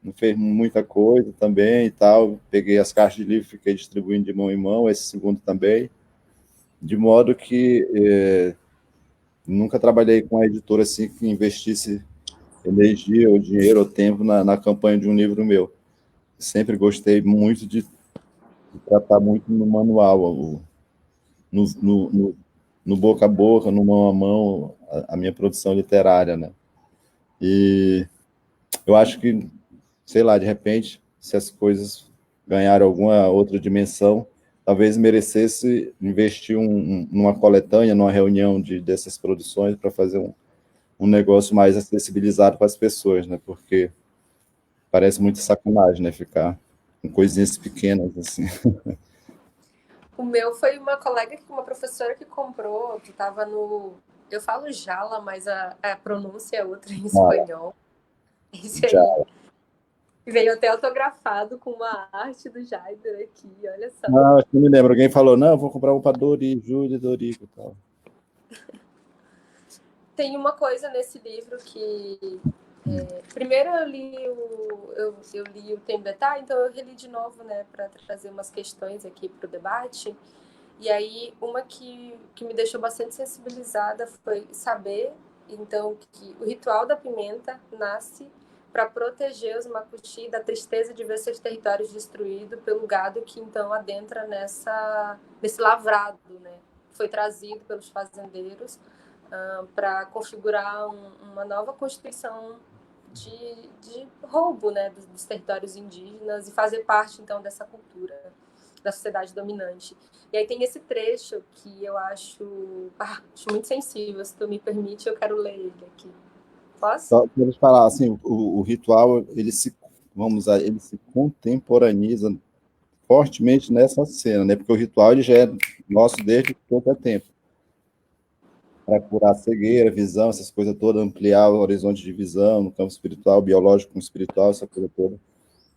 não fez muita coisa também e tal. Peguei as caixas de livro, fiquei distribuindo de mão em mão, esse segundo também. De modo que nunca trabalhei com a editora assim que investisse energia, ou dinheiro, ou tempo na campanha de um livro meu. Sempre gostei muito de tratar muito no manual, no boca a boca, no mão a mão, a minha produção literária, né? E eu acho que, sei lá, de repente, se as coisas ganharem alguma outra dimensão, talvez merecesse investir numa coletânea, numa reunião dessas produções para fazer um negócio mais acessibilizado para as pessoas, né? Porque parece muito sacanagem, né? Ficar com coisinhas pequenas, assim. O meu foi uma colega, uma professora que comprou, que estava no. Eu falo Jala, mas a pronúncia é outra em Ah, espanhol. Esse já. aí veio até autografado com uma arte do Jaider aqui, olha só. Não, acho que me lembro. Alguém falou, não, vou comprar um para Dori, Júlia Dorico e tal. Tem uma coisa nesse livro que. Primeiro eu li o Tembetá, então eu reli de novo, né, para trazer umas questões aqui para o debate. E aí, uma que me deixou bastante sensibilizada foi saber, então, que o ritual da pimenta nasce para proteger os Macuxi da tristeza de ver seus territórios destruídos pelo gado que, então, adentra nesse lavrado, né? Foi trazido pelos fazendeiros para configurar uma nova constituição de roubo, né, dos territórios indígenas e fazer parte, então, dessa cultura da sociedade dominante. E aí tem esse trecho que eu acho muito sensível. Se tu me permite, eu quero ler ele aqui. Posso? Só para eles falar, assim, o ritual, ele se contemporaniza fortemente nessa cena, né? Porque o ritual ele já é nosso desde todo tempo. Para curar a cegueira, visão, essas coisas todas, ampliar o horizonte de visão no campo espiritual, biológico com espiritual, essa coisa toda.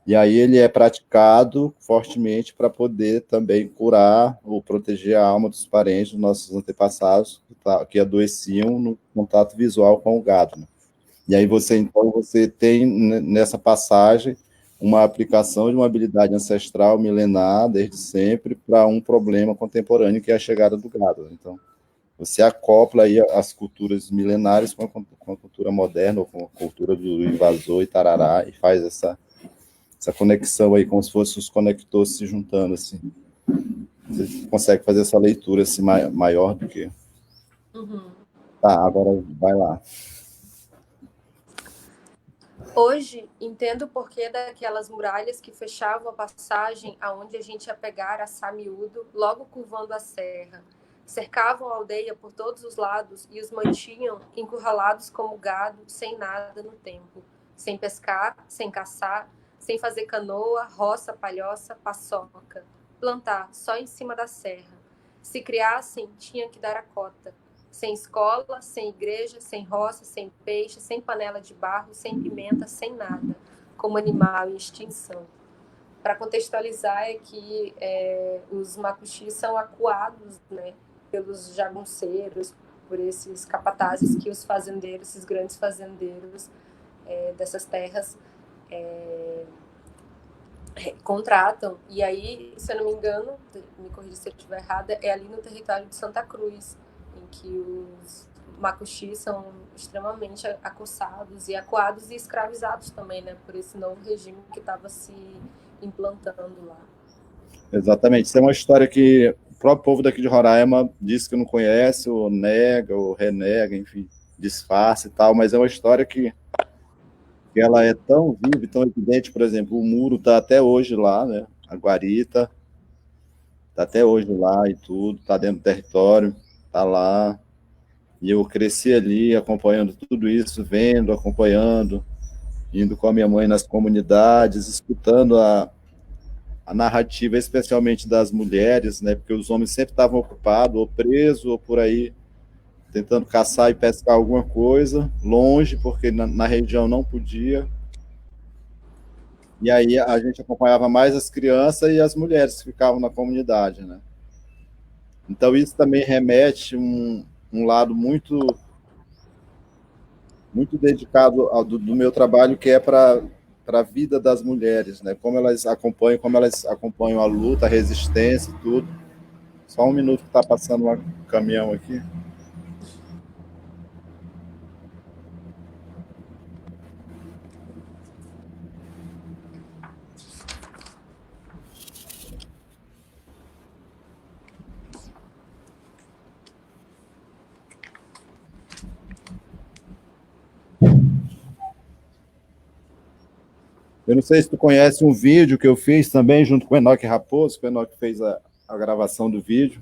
E aí ele é praticado fortemente para poder também curar ou proteger a alma dos parentes, dos nossos antepassados, que adoeciam no contato visual com o gado. Né? E aí você tem nessa passagem uma aplicação de uma habilidade ancestral milenar, desde sempre, para um problema contemporâneo, que é a chegada do gado. Então, você acopla aí as culturas milenares com a cultura moderna, ou com a cultura do invasor e tarará, e faz essa conexão aí, como se fossem os conectores se juntando, assim. Você consegue fazer essa leitura assim, maior do que... Uhum. Tá, agora vai lá. Hoje, entendo o porquê daquelas muralhas que fechavam a passagem aonde a gente ia pegar a Samiúdo, logo curvando a serra. Cercavam a aldeia por todos os lados e os mantinham encurralados como gado, sem nada no tempo. Sem pescar, sem caçar, sem fazer canoa, roça, palhoça, paçoca. plantar só em cima da serra. Se criassem, tinha que dar a cota. Sem escola, sem igreja, sem roça, sem peixe, sem panela de barro, sem pimenta, sem nada, como animal em extinção. Para contextualizar, é que os macuxis são acuados, né, pelos jagunceiros, por esses capatazes que os fazendeiros, esses grandes fazendeiros dessas terras contratam. E aí, se eu não me engano, me corrija se eu estiver errada, é ali no território de Santa Cruz, em que os macuxis são extremamente acossados e acuados e escravizados também, né, por esse novo regime que estava se implantando lá. Exatamente. Isso é uma história que o próprio povo daqui de Roraima diz que não conhece, ou nega, ou renega, enfim, disfarça e tal, mas é uma história que ela é tão viva e tão evidente. Por exemplo, o muro está até hoje lá, né? A guarita está até hoje lá e tudo, está dentro do território, está lá. E eu cresci ali acompanhando tudo isso, vendo, acompanhando, indo com a minha mãe nas comunidades, escutando a narrativa, especialmente das mulheres, né? Porque os homens sempre estavam ocupados, ou presos, ou por aí, tentando caçar e pescar alguma coisa, longe, porque na região não podia. E aí a gente acompanhava mais as crianças e as mulheres que ficavam na comunidade, né? Então isso também remete um lado muito dedicado do meu trabalho, que é para a vida das mulheres, né? Como elas acompanham a luta, a resistência e tudo. Só um minuto que está passando um caminhão aqui. Eu não sei se tu conhece um vídeo que eu fiz também junto com o Enoque Raposo, que o Enoque fez a gravação do vídeo.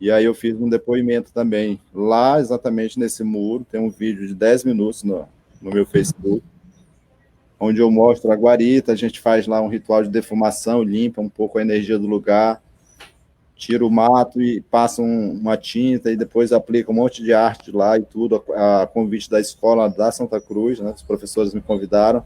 E aí eu fiz um depoimento também lá, exatamente nesse muro. Tem um vídeo de 10 minutos no meu Facebook, onde eu mostro a guarita, a gente faz lá um ritual de defumação, limpa um pouco a energia do lugar, tira o mato e passa uma tinta e depois aplica um monte de arte lá e tudo, a convite da escola da Santa Cruz, né? Os professores me convidaram,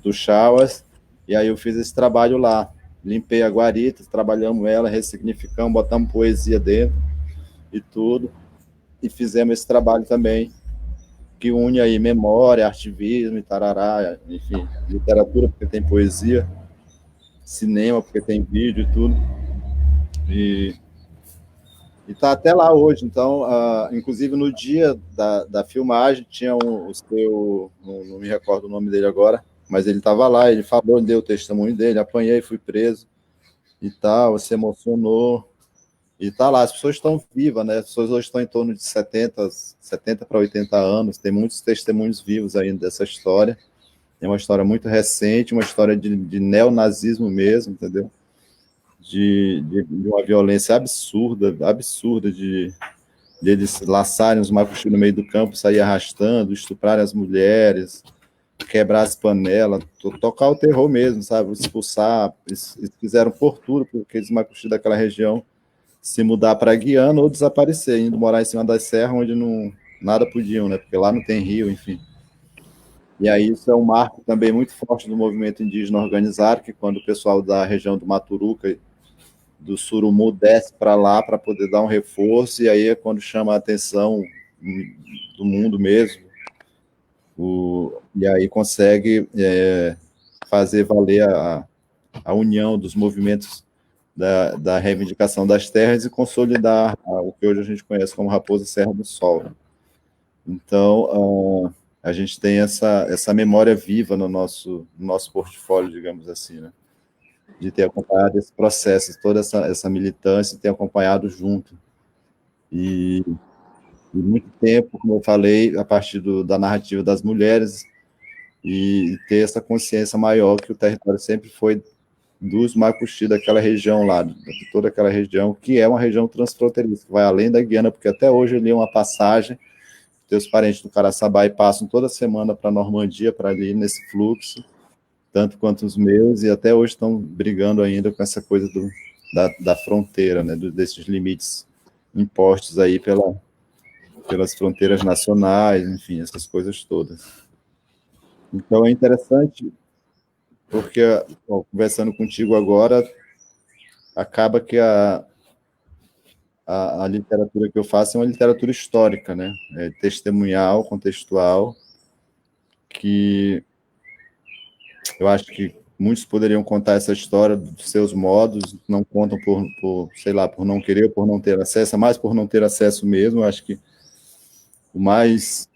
do Chawas, e aí eu fiz esse trabalho lá. Limpei a guarita, trabalhamos ela, ressignificamos, botamos poesia dentro e tudo, e fizemos esse trabalho também, que une aí memória, artivismo e tarará, enfim, literatura, porque tem poesia, cinema, porque tem vídeo e tudo, e está até lá hoje. Então, inclusive no dia da filmagem, tinha o seu, não me recordo o nome dele agora, mas ele estava lá, ele falou, ele deu o testemunho dele, apanhei, fui preso e tal, se emocionou, e está lá. As pessoas estão vivas, né? As pessoas hoje estão em torno de 70 para 80 anos, tem muitos testemunhos vivos ainda dessa história. É uma história muito recente, uma história de neonazismo mesmo, entendeu? De uma violência absurda, absurda, de eles laçarem os macuxis no meio do campo, sair arrastando, estuprarem as mulheres, quebrar as panelas, tocar o terror mesmo, sabe? Expulsar, eles fizeram tortura porque aqueles macuxis daquela região se mudar para Guiana ou desaparecer, indo morar em cima das serras onde não, nada podiam, né? Porque lá não tem rio, enfim. E aí isso é um marco também muito forte do movimento indígena organizado, que quando o pessoal da região do Maturuca, do Surumu, desce para lá para poder dar um reforço, e aí é quando chama a atenção do mundo mesmo, e aí consegue fazer valer a união dos movimentos da reivindicação das terras e consolidar o que hoje a gente conhece como Raposa Serra do Sol. Então, a gente tem essa memória viva no nosso portfólio, digamos assim, né? De ter acompanhado esse processo, toda essa militância, ter acompanhado junto. E muito tempo, como eu falei, a partir da narrativa das mulheres, e ter essa consciência maior que o território sempre foi dos macuxi daquela região lá, de toda aquela região, que é uma região transfronteiriça, que vai além da Guiana, porque até hoje ali é uma passagem, teus parentes do Caraçaba e passam toda semana para a Normandia, para ali nesse fluxo, tanto quanto os meus, e até hoje estão brigando ainda com essa coisa da fronteira, né, desses limites impostos aí pelas fronteiras nacionais, enfim, essas coisas todas. Então é interessante, porque, ó, conversando contigo agora, acaba que a literatura que eu faço é uma literatura histórica, né? É testemunhal, contextual, que eu acho que muitos poderiam contar essa história dos seus modos, não contam sei lá, por não querer, por não ter acesso, mais por não ter acesso mesmo. Eu acho que o mais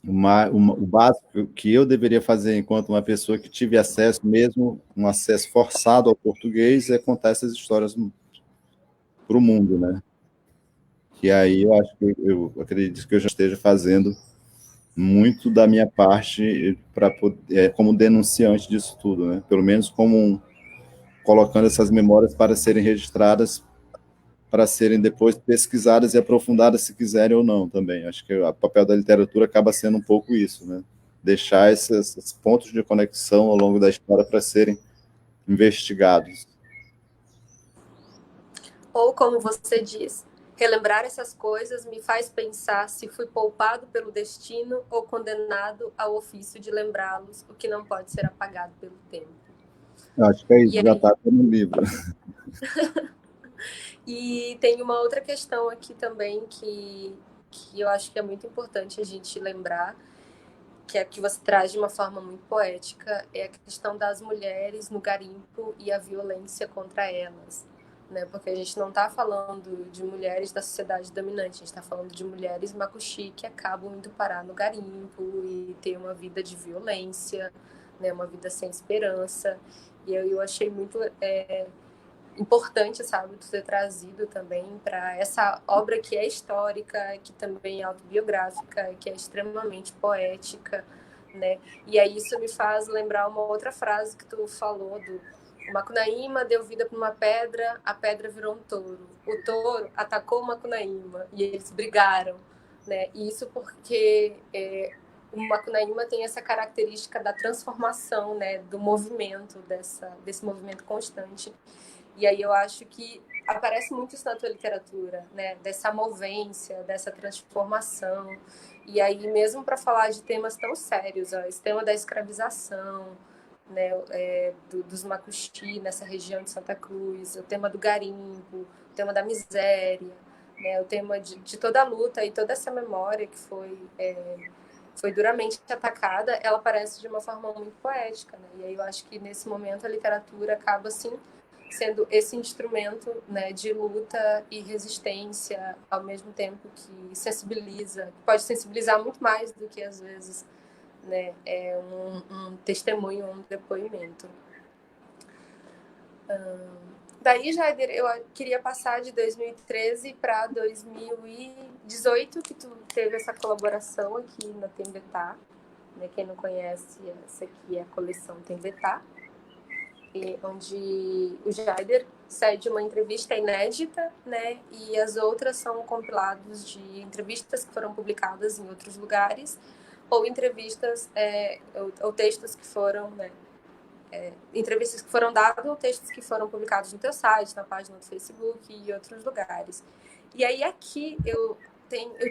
o básico que eu deveria fazer enquanto uma pessoa que tive acesso, mesmo um acesso forçado ao português, é contar essas histórias para o mundo, né? Que aí eu acho que eu acredito que eu já esteja fazendo muito da minha parte para como denunciante disso tudo, né? Pelo menos colocando essas memórias para serem registradas, para serem depois pesquisadas e aprofundadas, se quiserem ou não, também. Acho que o papel da literatura acaba sendo um pouco isso, né? Deixar esses pontos de conexão ao longo da história para serem investigados. Ou, como você diz, relembrar essas coisas me faz pensar se fui poupado pelo destino ou condenado ao ofício de lembrá-los, o que não pode ser apagado pelo tempo. Acho que é isso, E já aí, está no livro. e tem uma outra questão aqui também que eu acho que é muito importante a gente lembrar, que é que você traz de uma forma muito poética, é a questão das mulheres no garimpo e a violência contra elas. Né? Porque a gente não está falando de mulheres da sociedade dominante, a gente está falando de mulheres macuxi que acabam indo parar no garimpo e ter uma vida de violência, né? Uma vida sem esperança. E eu achei muito importante, sabe, tu ter trazido também para essa obra que é histórica, que também é autobiográfica, que é extremamente poética, né? E aí isso me faz lembrar uma outra frase que tu falou do o Macunaíma deu vida para uma pedra, a pedra virou um touro. O touro atacou o Macunaíma e eles brigaram, né? E isso porque o Macunaíma tem essa característica da transformação, né? Do movimento, desse movimento constante. E aí eu acho que aparece muito isso na tua literatura, né? Dessa movência, dessa transformação. E aí mesmo para falar de temas tão sérios, ó, esse tema da escravização, né? Dos macuxi nessa região de Santa Cruz, o tema do garimpo, o tema da miséria, né? O tema de toda a luta e toda essa memória que foi duramente atacada, ela aparece de uma forma muito poética, né? E aí eu acho que nesse momento a literatura acaba assim sendo esse instrumento, né, de luta e resistência, ao mesmo tempo que sensibiliza, pode sensibilizar muito mais do que às vezes, né, um testemunho, um depoimento. Daí, Jaider, eu queria passar de 2013 para 2018, que tu teve essa colaboração aqui na Tembetá. Né? Quem não conhece, essa aqui é a coleção Tembetá, onde o Jaider cede uma entrevista inédita, né? E as outras são compilados de entrevistas que foram publicadas em outros lugares, ou entrevistas, ou textos que foram, né? Entrevistas que foram dadas ou textos que foram publicados no teu site, na página do Facebook e outros lugares. E aí aqui eu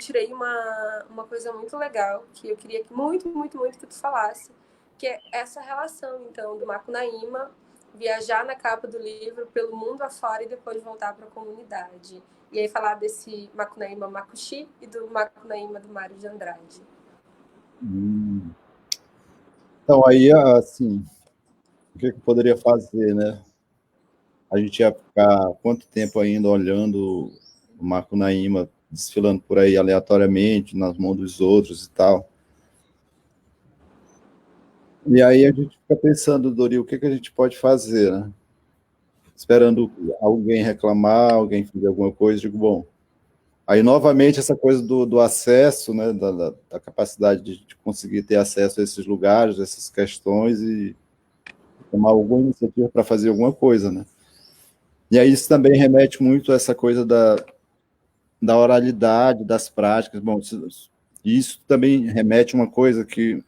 tirei uma coisa muito legal que eu queria que muito que tu falasse, que é essa relação, então, do Macunaíma viajar na capa do livro pelo mundo afora e depois voltar para a comunidade. E aí falar desse Macunaíma Macuxi e do Macunaíma do Mário de Andrade. Então, aí, assim, o que eu poderia fazer, né? A gente ia ficar quanto tempo ainda olhando o Macunaíma desfilando por aí aleatoriamente, nas mãos dos outros e tal. E aí a gente fica pensando, Dori, o que a gente pode fazer, né? Esperando alguém reclamar, alguém fazer alguma coisa, digo, bom. Aí, novamente, essa coisa do acesso, né, da capacidade de conseguir ter acesso a esses lugares, a essas questões e tomar alguma iniciativa para fazer alguma coisa, né? E aí isso também remete muito a essa coisa da oralidade, das práticas. Bom, isso também remete a uma coisa que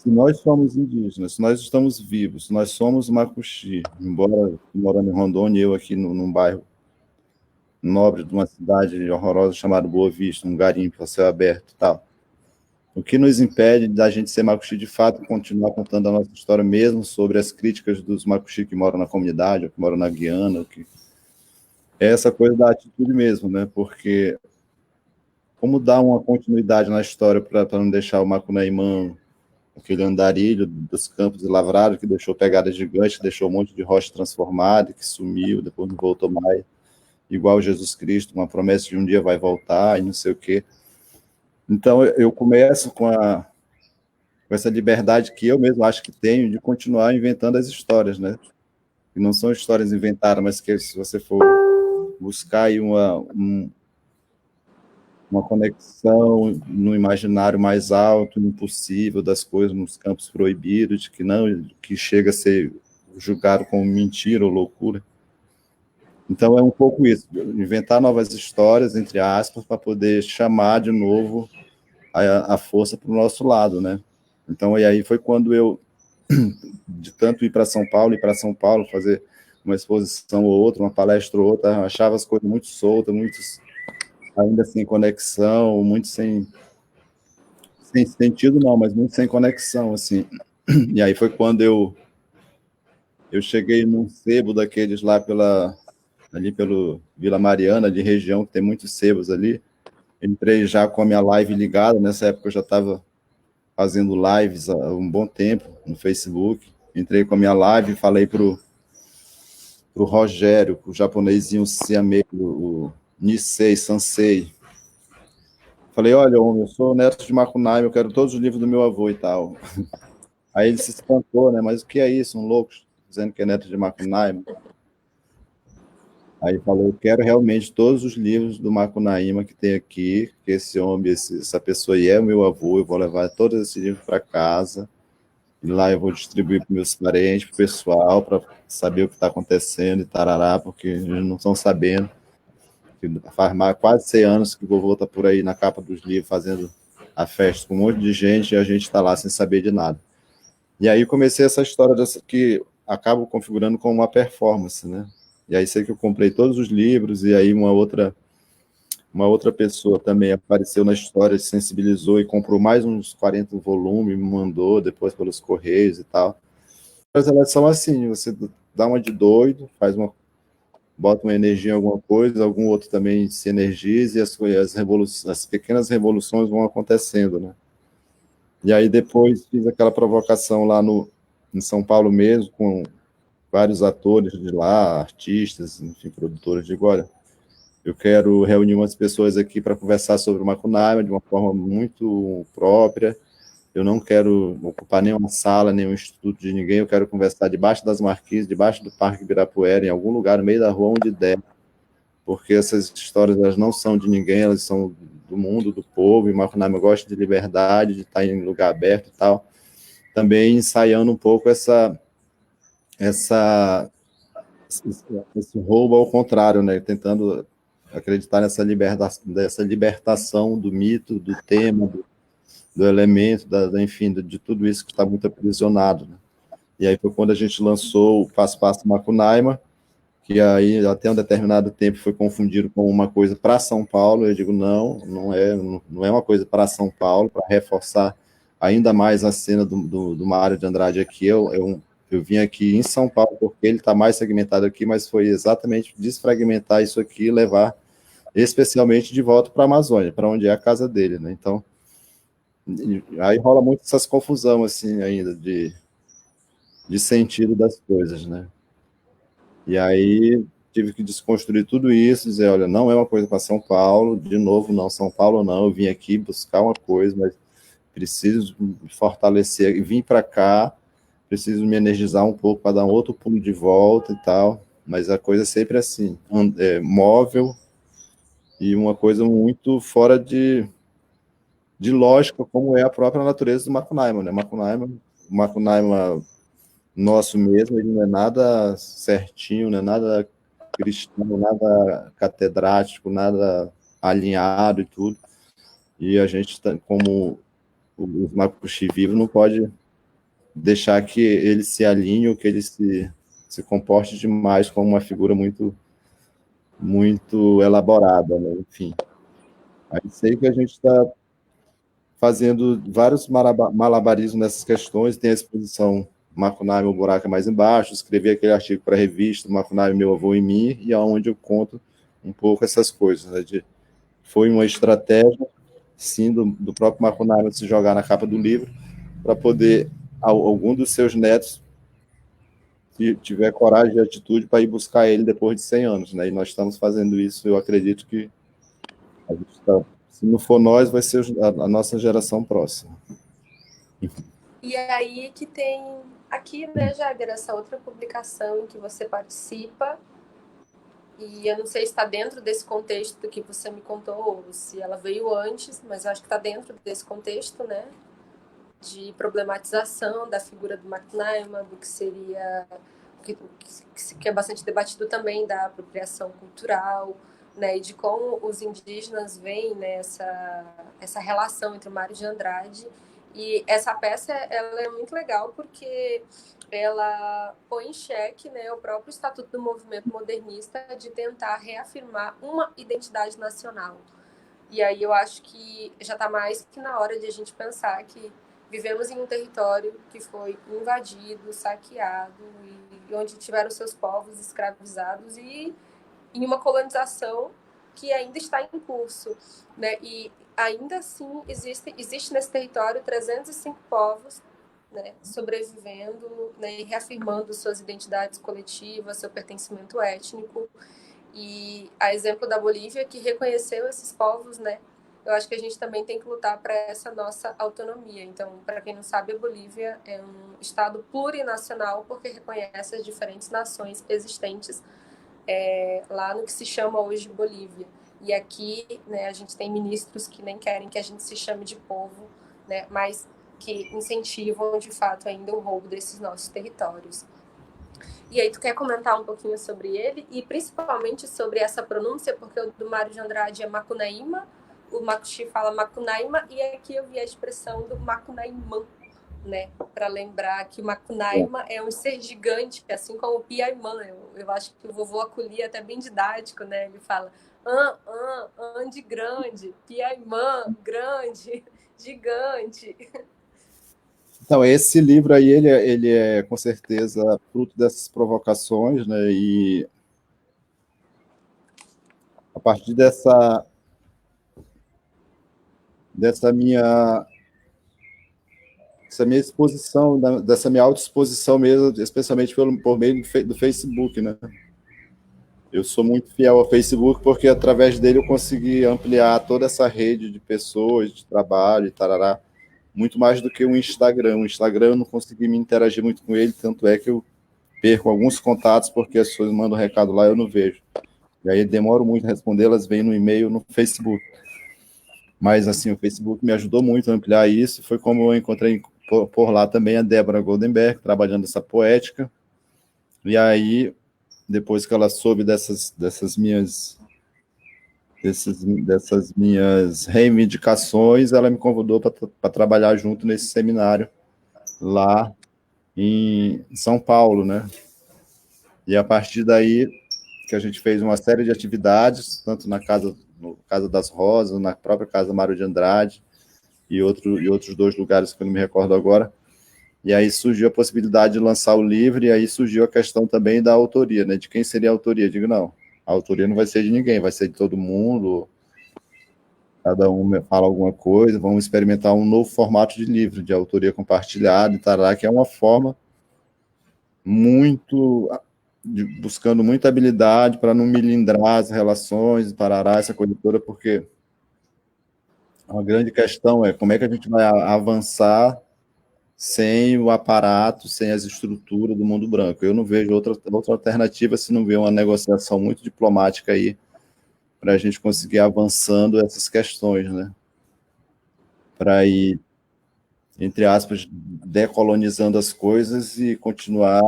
se nós somos indígenas, se nós estamos vivos, se nós somos Macuxi, embora morando em Rondônia, eu aqui num bairro nobre de uma cidade horrorosa chamada Boa Vista, um garimpo a céu aberto e tal. O que nos impede da gente ser Macuxi de fato e continuar contando a nossa história mesmo sobre as críticas dos Macuxi que moram na comunidade, ou que moram na Guiana, que é essa coisa da atitude mesmo, né? Porque como dar uma continuidade na história para não deixar o Macunaíma aquele andarilho dos campos lavrados que deixou pegadas gigantes, que deixou um monte de rocha transformada, que sumiu, depois não voltou mais, igual Jesus Cristo, uma promessa de um dia vai voltar e não sei o quê. Então, eu começo com essa liberdade que eu mesmo acho que tenho de continuar inventando as histórias, né? Que não são histórias inventadas, mas que se você for buscar aí uma conexão no imaginário mais alto, impossível das coisas nos campos proibidos, que não, que chega a ser julgado como mentira ou loucura. Então é um pouco isso, inventar novas histórias, entre aspas, para poder chamar de novo a força para o nosso lado, né? Então, e aí foi quando eu, de tanto ir para São Paulo, fazer uma exposição ou outra, uma palestra ou outra, achava as coisas muito soltas, muito ainda sem conexão, muito sem sentido não, mas muito sem conexão, assim. E aí foi quando eu cheguei num sebo daqueles lá ali pelo Vila Mariana, de região, que tem muitos sebos ali. Entrei já com a minha live ligada, nessa época eu já estava fazendo lives há um bom tempo no Facebook. Entrei com a minha live e falei pro Rogério, o japonesinho siamês, o Nisei, Sansei. Falei, olha, homem, eu sou neto de Macunaíma, eu quero todos os livros do meu avô e tal. Aí ele se espantou, né? Mas o que é isso? Um louco dizendo que é neto de Macunaíma. Aí falou, eu quero realmente todos os livros do Macunaíma que tem aqui, que esse homem, essa pessoa aí é o meu avô, eu vou levar todos esses livros para casa, e lá eu vou distribuir para meus parentes, para o pessoal, para saber o que está acontecendo e tarará, porque eles não estão sabendo. Faz mais, quase 100 anos que o vovô está por aí na capa dos livros, fazendo a festa com um monte de gente, e a gente está lá sem saber de nada. E aí comecei essa história dessa, que acabo configurando como uma performance, né? E aí sei que eu comprei todos os livros, e aí uma outra pessoa também apareceu na história, se sensibilizou e comprou mais uns 40 volumes, me mandou depois pelos correios e tal. Mas elas são assim, você dá uma de doido, bota uma energia em alguma coisa, algum outro também se energiza e as pequenas revoluções vão acontecendo, né? E aí depois fiz aquela provocação lá em São Paulo mesmo, com vários atores de lá, artistas, enfim, produtores, digo, olha, eu quero reunir umas pessoas aqui para conversar sobre o Macunaíma de uma forma muito própria. Eu não quero ocupar nenhuma sala, nenhum instituto de ninguém. Eu quero conversar debaixo das marquises, debaixo do Parque Ibirapuera, em algum lugar no meio da rua, onde der. Porque essas histórias elas não são de ninguém, elas são do mundo, do povo. E Macunaíma gosta de liberdade, de estar em lugar aberto e tal. Também ensaiando um pouco esse roubo ao contrário, né? Tentando acreditar nessa libertação do mito, do tema, do elemento, enfim, de tudo isso que está muito aprisionado. Né? E aí foi quando a gente lançou o Passo Passo Macunaíma, que aí até um determinado tempo foi confundido com uma coisa para São Paulo. Eu digo, não é uma coisa para São Paulo, para reforçar ainda mais a cena do Mário de Andrade aqui. Eu vim aqui em São Paulo porque ele está mais segmentado aqui, mas foi exatamente desfragmentar isso aqui e levar especialmente de volta para a Amazônia, para onde é a casa dele, né? Então, aí rola muito essas confusão assim ainda de sentido das coisas, né? E aí tive que desconstruir tudo isso, dizer, olha, não é uma coisa para São Paulo, de novo, não, São Paulo não, eu vim aqui buscar uma coisa, mas preciso me fortalecer, vim para cá, preciso me energizar um pouco para dar um outro pulo de volta e tal, mas a coisa é sempre assim, móvel e uma coisa muito fora de lógica, como é a própria natureza do Macunaíma, né? Macunaíma nosso mesmo, ele não é nada certinho, não é nada cristão, nada catedrático, nada alinhado e tudo. E a gente, como os Macuxi vivos, não pode deixar que ele se alinhe ou que ele se comporte demais como uma figura muito, muito elaborada, né? Enfim. Aí sei que a gente está fazendo vários malabarismos nessas questões, tem a exposição Macunaíma, o buraco é mais embaixo, escrevi aquele artigo para a revista Macunaíma, meu avô e mim, e aonde eu conto um pouco essas coisas, né? Foi uma estratégia, sim, do próprio Macunaíma de se jogar na capa do livro, para poder algum dos seus netos se tiver coragem e atitude para ir buscar ele depois de 100 anos, né? E nós estamos fazendo isso, eu acredito que a gente tá, se não for nós, vai ser a nossa geração próxima. E aí que tem aqui, né, Jader, essa outra publicação em que você participa, e eu não sei se está dentro desse contexto que você me contou, ou se ela veio antes, mas eu acho que está dentro desse contexto, né, de problematização da figura do Macunaíma, do que seria, que é bastante debatido também, da apropriação cultural, né, e de como os indígenas veem, né, essa relação entre o Mário de Andrade. E essa peça, ela é muito legal porque ela põe em xeque, né, o próprio estatuto do movimento modernista de tentar reafirmar uma identidade nacional. E aí eu acho que já está mais que na hora de a gente pensar que vivemos em um território que foi invadido, saqueado, e onde tiveram seus povos escravizados, e em uma colonização que ainda está em curso, né? E ainda assim existe nesse território 305 povos, né, sobrevivendo, né, e reafirmando suas identidades coletivas, seu pertencimento étnico. E a exemplo da Bolívia, que reconheceu esses povos, né? Eu acho que a gente também tem que lutar para essa nossa autonomia. Então, para quem não sabe, a Bolívia é um estado plurinacional porque reconhece as diferentes nações existentes lá no que se chama hoje Bolívia. E aqui, né, a gente tem ministros que nem querem que a gente se chame de povo, né, mas que incentivam, de fato, ainda o roubo desses nossos territórios. E aí, tu quer comentar um pouquinho sobre ele e principalmente sobre essa pronúncia, porque o do Mário de Andrade é Macunaíma, o Makushi fala Macunaíma, e aqui eu vi a expressão do Macunaímã, né? Para lembrar que o Macunaíma é um ser gigante, assim como o Piaimã. Eu acho que o vovô Aculi é até bem didático, né? Ele fala de grande, Piaimã, grande, gigante. Então, esse livro aí, ele é com certeza fruto dessas provocações, né? E a partir dessa minha exposição, dessa minha autoexposição mesmo, especialmente por meio do Facebook, né? Eu sou muito fiel ao Facebook porque através dele eu consegui ampliar toda essa rede de pessoas, de trabalho e tarará, muito mais do que o Instagram. O Instagram eu não consegui me interagir muito com ele, tanto é que eu perco alguns contatos porque as pessoas mandam um recado lá e eu não vejo. E aí demoro muito a responder, elas vêm no e-mail, no Facebook. Mas, assim, o Facebook me ajudou muito a ampliar isso. Foi como eu encontrei por lá também a Débora Goldenberg, trabalhando essa poética. E aí, depois que ela soube dessas minhas reivindicações, ela me convidou para trabalhar junto nesse seminário lá em São Paulo, né? E a partir daí que a gente fez uma série de atividades, tanto no Casa das Rosas, na própria Casa Mário de Andrade, e outros dois lugares que eu não me recordo agora. E aí surgiu a possibilidade de lançar o livro, e aí surgiu a questão também da autoria, né? De quem seria a autoria? Eu digo, não, a autoria não vai ser de ninguém, vai ser de todo mundo, cada um fala alguma coisa, vamos experimentar um novo formato de livro, de autoria compartilhada, e tará, que é uma forma muito buscando muita habilidade para não melindrar as relações, parará, essa coisa toda, porque uma grande questão é como é que a gente vai avançar sem o aparato, sem as estruturas do mundo branco. Eu não vejo outra alternativa se não ver uma negociação muito diplomática aí para a gente conseguir avançando essas questões, né? Para ir, entre aspas, decolonizando as coisas e continuar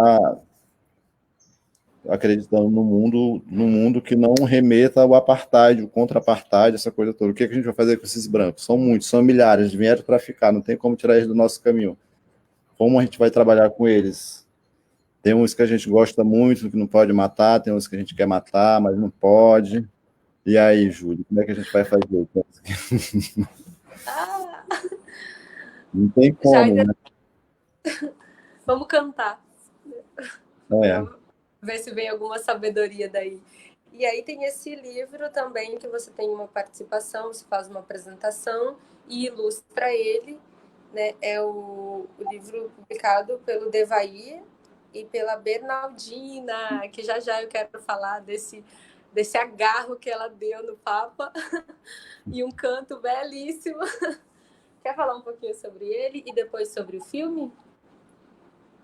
acreditando no mundo que não remeta ao apartheid, o contra-apartheid, essa coisa toda. O que a gente vai fazer com esses brancos? São muitos, são milhares, vieram para ficar, não tem como tirar eles do nosso caminho. como a gente vai trabalhar com eles. Tem uns que a gente gosta muito, que não pode matar, tem uns que a gente quer matar, mas não pode. E aí, Júlio, como é que a gente vai fazer? Ah, Não tem como, Jaider, né? vamos cantar. É. Vamos ver se vem alguma sabedoria daí. E aí tem esse livro também que você tem uma participação, você faz uma apresentação e ilustra ele, né? É o livro publicado pelo Devair e pela Bernardina, que já eu quero falar desse agarro que ela deu no Papa e um canto belíssimo. Quer falar um pouquinho sobre ele e depois sobre o filme?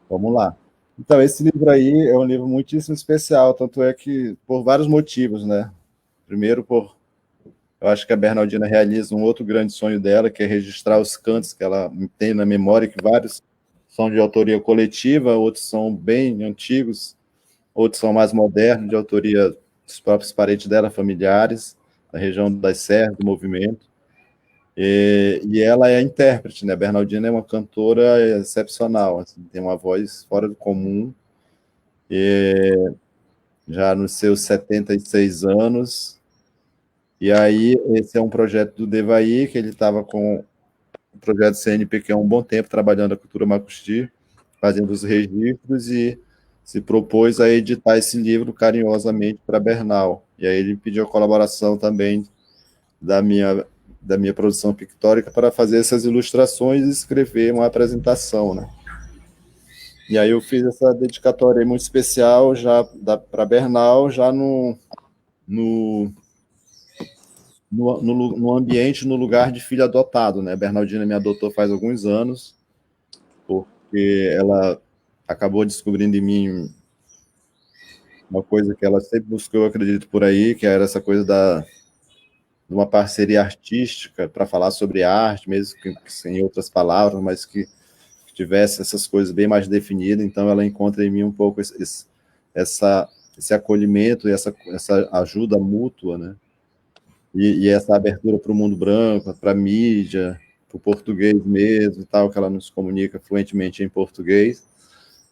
Vamos lá. Então, esse livro aí é um livro muitíssimo especial, tanto é que, por vários motivos, né? Primeiro, eu acho que a Bernardina realiza um outro grande sonho dela, que é registrar os cantos que ela tem na memória, que vários são de autoria coletiva, outros são bem antigos, outros são mais modernos, de autoria dos próprios parentes dela, familiares, da região das serras, do movimento. E ela é intérprete, né? Bernardina é uma cantora excepcional, assim, tem uma voz fora do comum, já nos seus 76 anos. E aí, esse é um projeto do Devaí, que ele estava com o projeto CNPq há um bom tempo, trabalhando a cultura macuxi, fazendo os registros, e se propôs a editar esse livro carinhosamente para Bernal. E aí ele pediu a colaboração também da minha, da minha produção pictórica para fazer essas ilustrações e escrever uma apresentação, né? E aí eu fiz essa dedicatória muito especial já para Bernal, já no, no ambiente, no lugar de filho adotado, né? A Bernardina me adotou faz alguns anos, porque ela acabou descobrindo em mim uma coisa que ela sempre buscou, eu acredito, por aí, que era essa coisa de uma parceria artística para falar sobre arte, mesmo que sem outras palavras, mas que tivesse essas coisas bem mais definidas. Então, ela encontra em mim um pouco essa, esse acolhimento e essa ajuda mútua, né? E essa abertura para o mundo branco, para a mídia, para o português mesmo, e tal, que ela nos comunica fluentemente em português.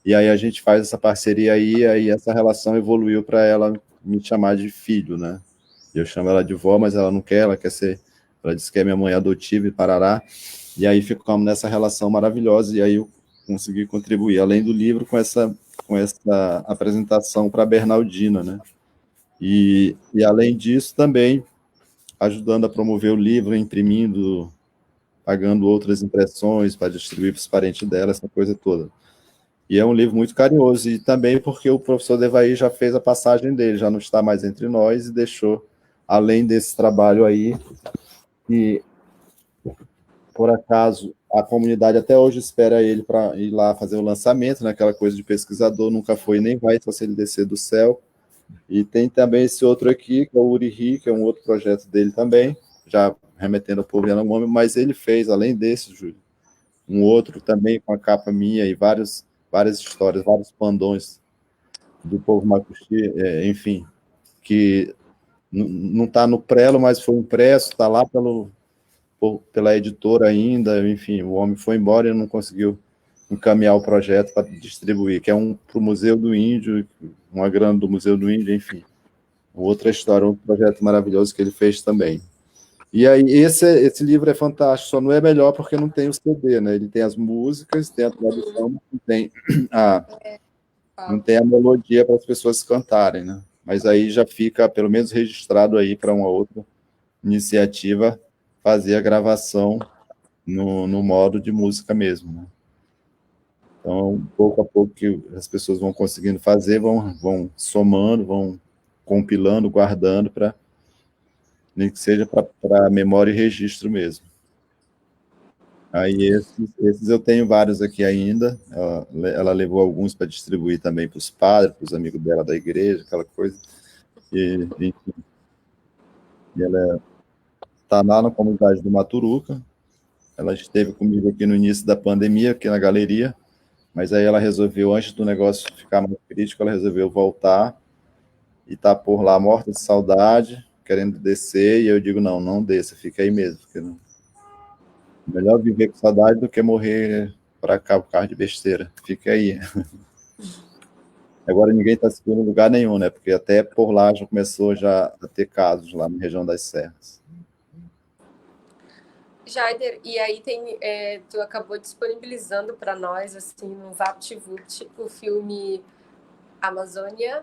E aí a gente faz essa parceria aí essa relação evoluiu para ela me chamar de filho, né? Eu chamo ela de vó, mas ela não quer, ela quer ser, ela disse que é minha mãe adotiva e parará. E aí ficamos nessa relação maravilhosa, e aí eu consegui contribuir, além do livro, com essa apresentação para a Bernardina, né? E além disso, também ajudando a promover o livro, imprimindo, pagando outras impressões para distribuir para os parentes dela, essa coisa toda. E é um livro muito carinhoso, e também porque o professor Devaí já fez a passagem dele, já não está mais entre nós, e deixou, além desse trabalho aí, e por acaso a comunidade até hoje espera ele para ir lá fazer o lançamento, naquela coisa de pesquisador, nunca foi nem vai, só se ele descer do céu. E tem também esse outro aqui, que é o Uriri, que é um outro projeto dele também, já remetendo ao povo Yanomami, mas ele fez, além desse, Júlio, um outro também com a capa minha e várias histórias, vários pandões do povo Macuxi, enfim, que não está no prelo, mas foi impresso, está lá pela editora ainda, enfim, o homem foi embora e não conseguiu encaminhar o projeto para distribuir, que é um para o Museu do Índio, uma grana do Museu do Índio, enfim. Outra história, um projeto maravilhoso que ele fez também. E aí, esse livro é fantástico, só não é melhor porque não tem o CD, né? Ele tem as músicas, tem a tradução, mas a, não tem a melodia para as pessoas cantarem, né? Mas aí já fica, pelo menos, registrado aí para uma outra iniciativa fazer a gravação no modo de música mesmo, né? Então, pouco a pouco que as pessoas vão conseguindo fazer, vão somando, vão compilando, guardando para nem que seja para memória e registro mesmo. Aí esses eu tenho vários aqui ainda. Ela levou alguns para distribuir também para os padres, para os amigos dela da igreja, aquela coisa. Enfim, ela está lá na comunidade do Maturuca. Ela esteve comigo aqui no início da pandemia, aqui na galeria, mas aí ela resolveu, antes do negócio ficar mais crítico, ela resolveu voltar e está por lá morta de saudade, querendo descer, e eu digo, não desça, fica aí mesmo, porque não, melhor viver com saudade do que morrer para cá por causa de besteira. Fica aí. Agora ninguém está seguro em lugar nenhum, né? Porque até por lá já começou já a ter casos lá na região das serras. Jaider, e aí tu acabou disponibilizando para nós, assim, no VaptVupt, o filme Amazônia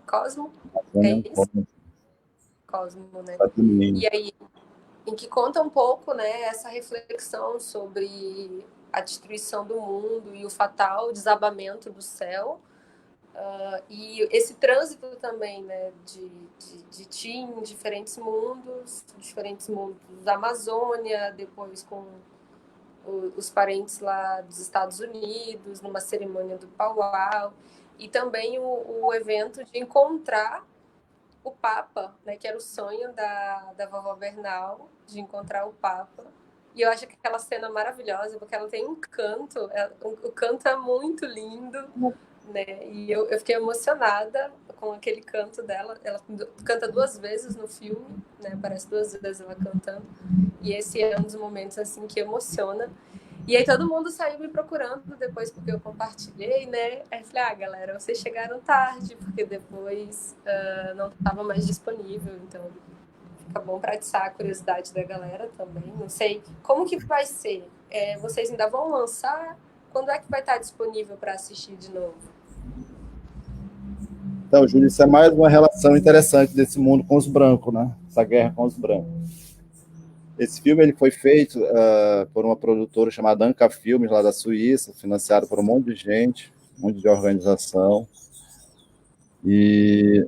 Cosmo, é isso? Cosmo, né? E aí, em que conta um pouco, né, essa reflexão sobre a destruição do mundo e o fatal desabamento do céu, e esse trânsito também, né, de ti em diferentes mundos da Amazônia, depois com os parentes lá dos Estados Unidos, numa cerimônia do Pauau, e também o evento de encontrar o Papa, né, que era o sonho da vovó Bernal, de encontrar o Papa. E eu acho que aquela cena maravilhosa, porque ela tem um canto, o canto é muito lindo, né? E eu fiquei emocionada com aquele canto dela. Ela canta 2 vezes no filme, né? Aparece 2 vezes ela cantando. E esse é um dos momentos assim que emociona. E aí todo mundo saiu me procurando depois porque eu compartilhei, né? Aí eu falei, galera, vocês chegaram tarde, porque depois não estava mais disponível, então fica bom para atiçar a curiosidade da galera também. Não sei como que vai ser. Vocês ainda vão lançar? Quando é que vai estar disponível para assistir de novo? Então, Júlio, isso é mais uma relação interessante desse mundo com os brancos, né? Essa guerra com os brancos. Esse filme ele foi feito por uma produtora chamada Anca Filmes, lá da Suíça, financiado por um monte de gente, um monte de organização. E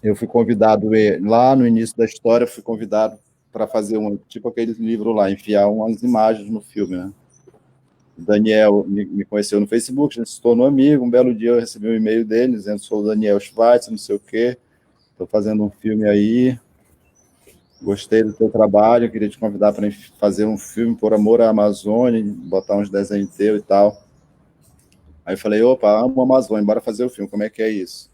eu fui convidado, lá no início da história, fui convidado para fazer tipo aquele livro lá, enfiar umas imagens no filme, né? O Daniel me conheceu no Facebook, a gente se tornou amigo. Um belo dia eu recebi um e-mail dele dizendo: sou o Daniel Schweitzer, não sei o quê, estou fazendo um filme aí, gostei do teu trabalho, queria te convidar para fazer um filme por amor à Amazônia, botar uns desenhos teus e tal. Aí eu falei: opa, amo a Amazônia, bora fazer o filme, como é que é isso?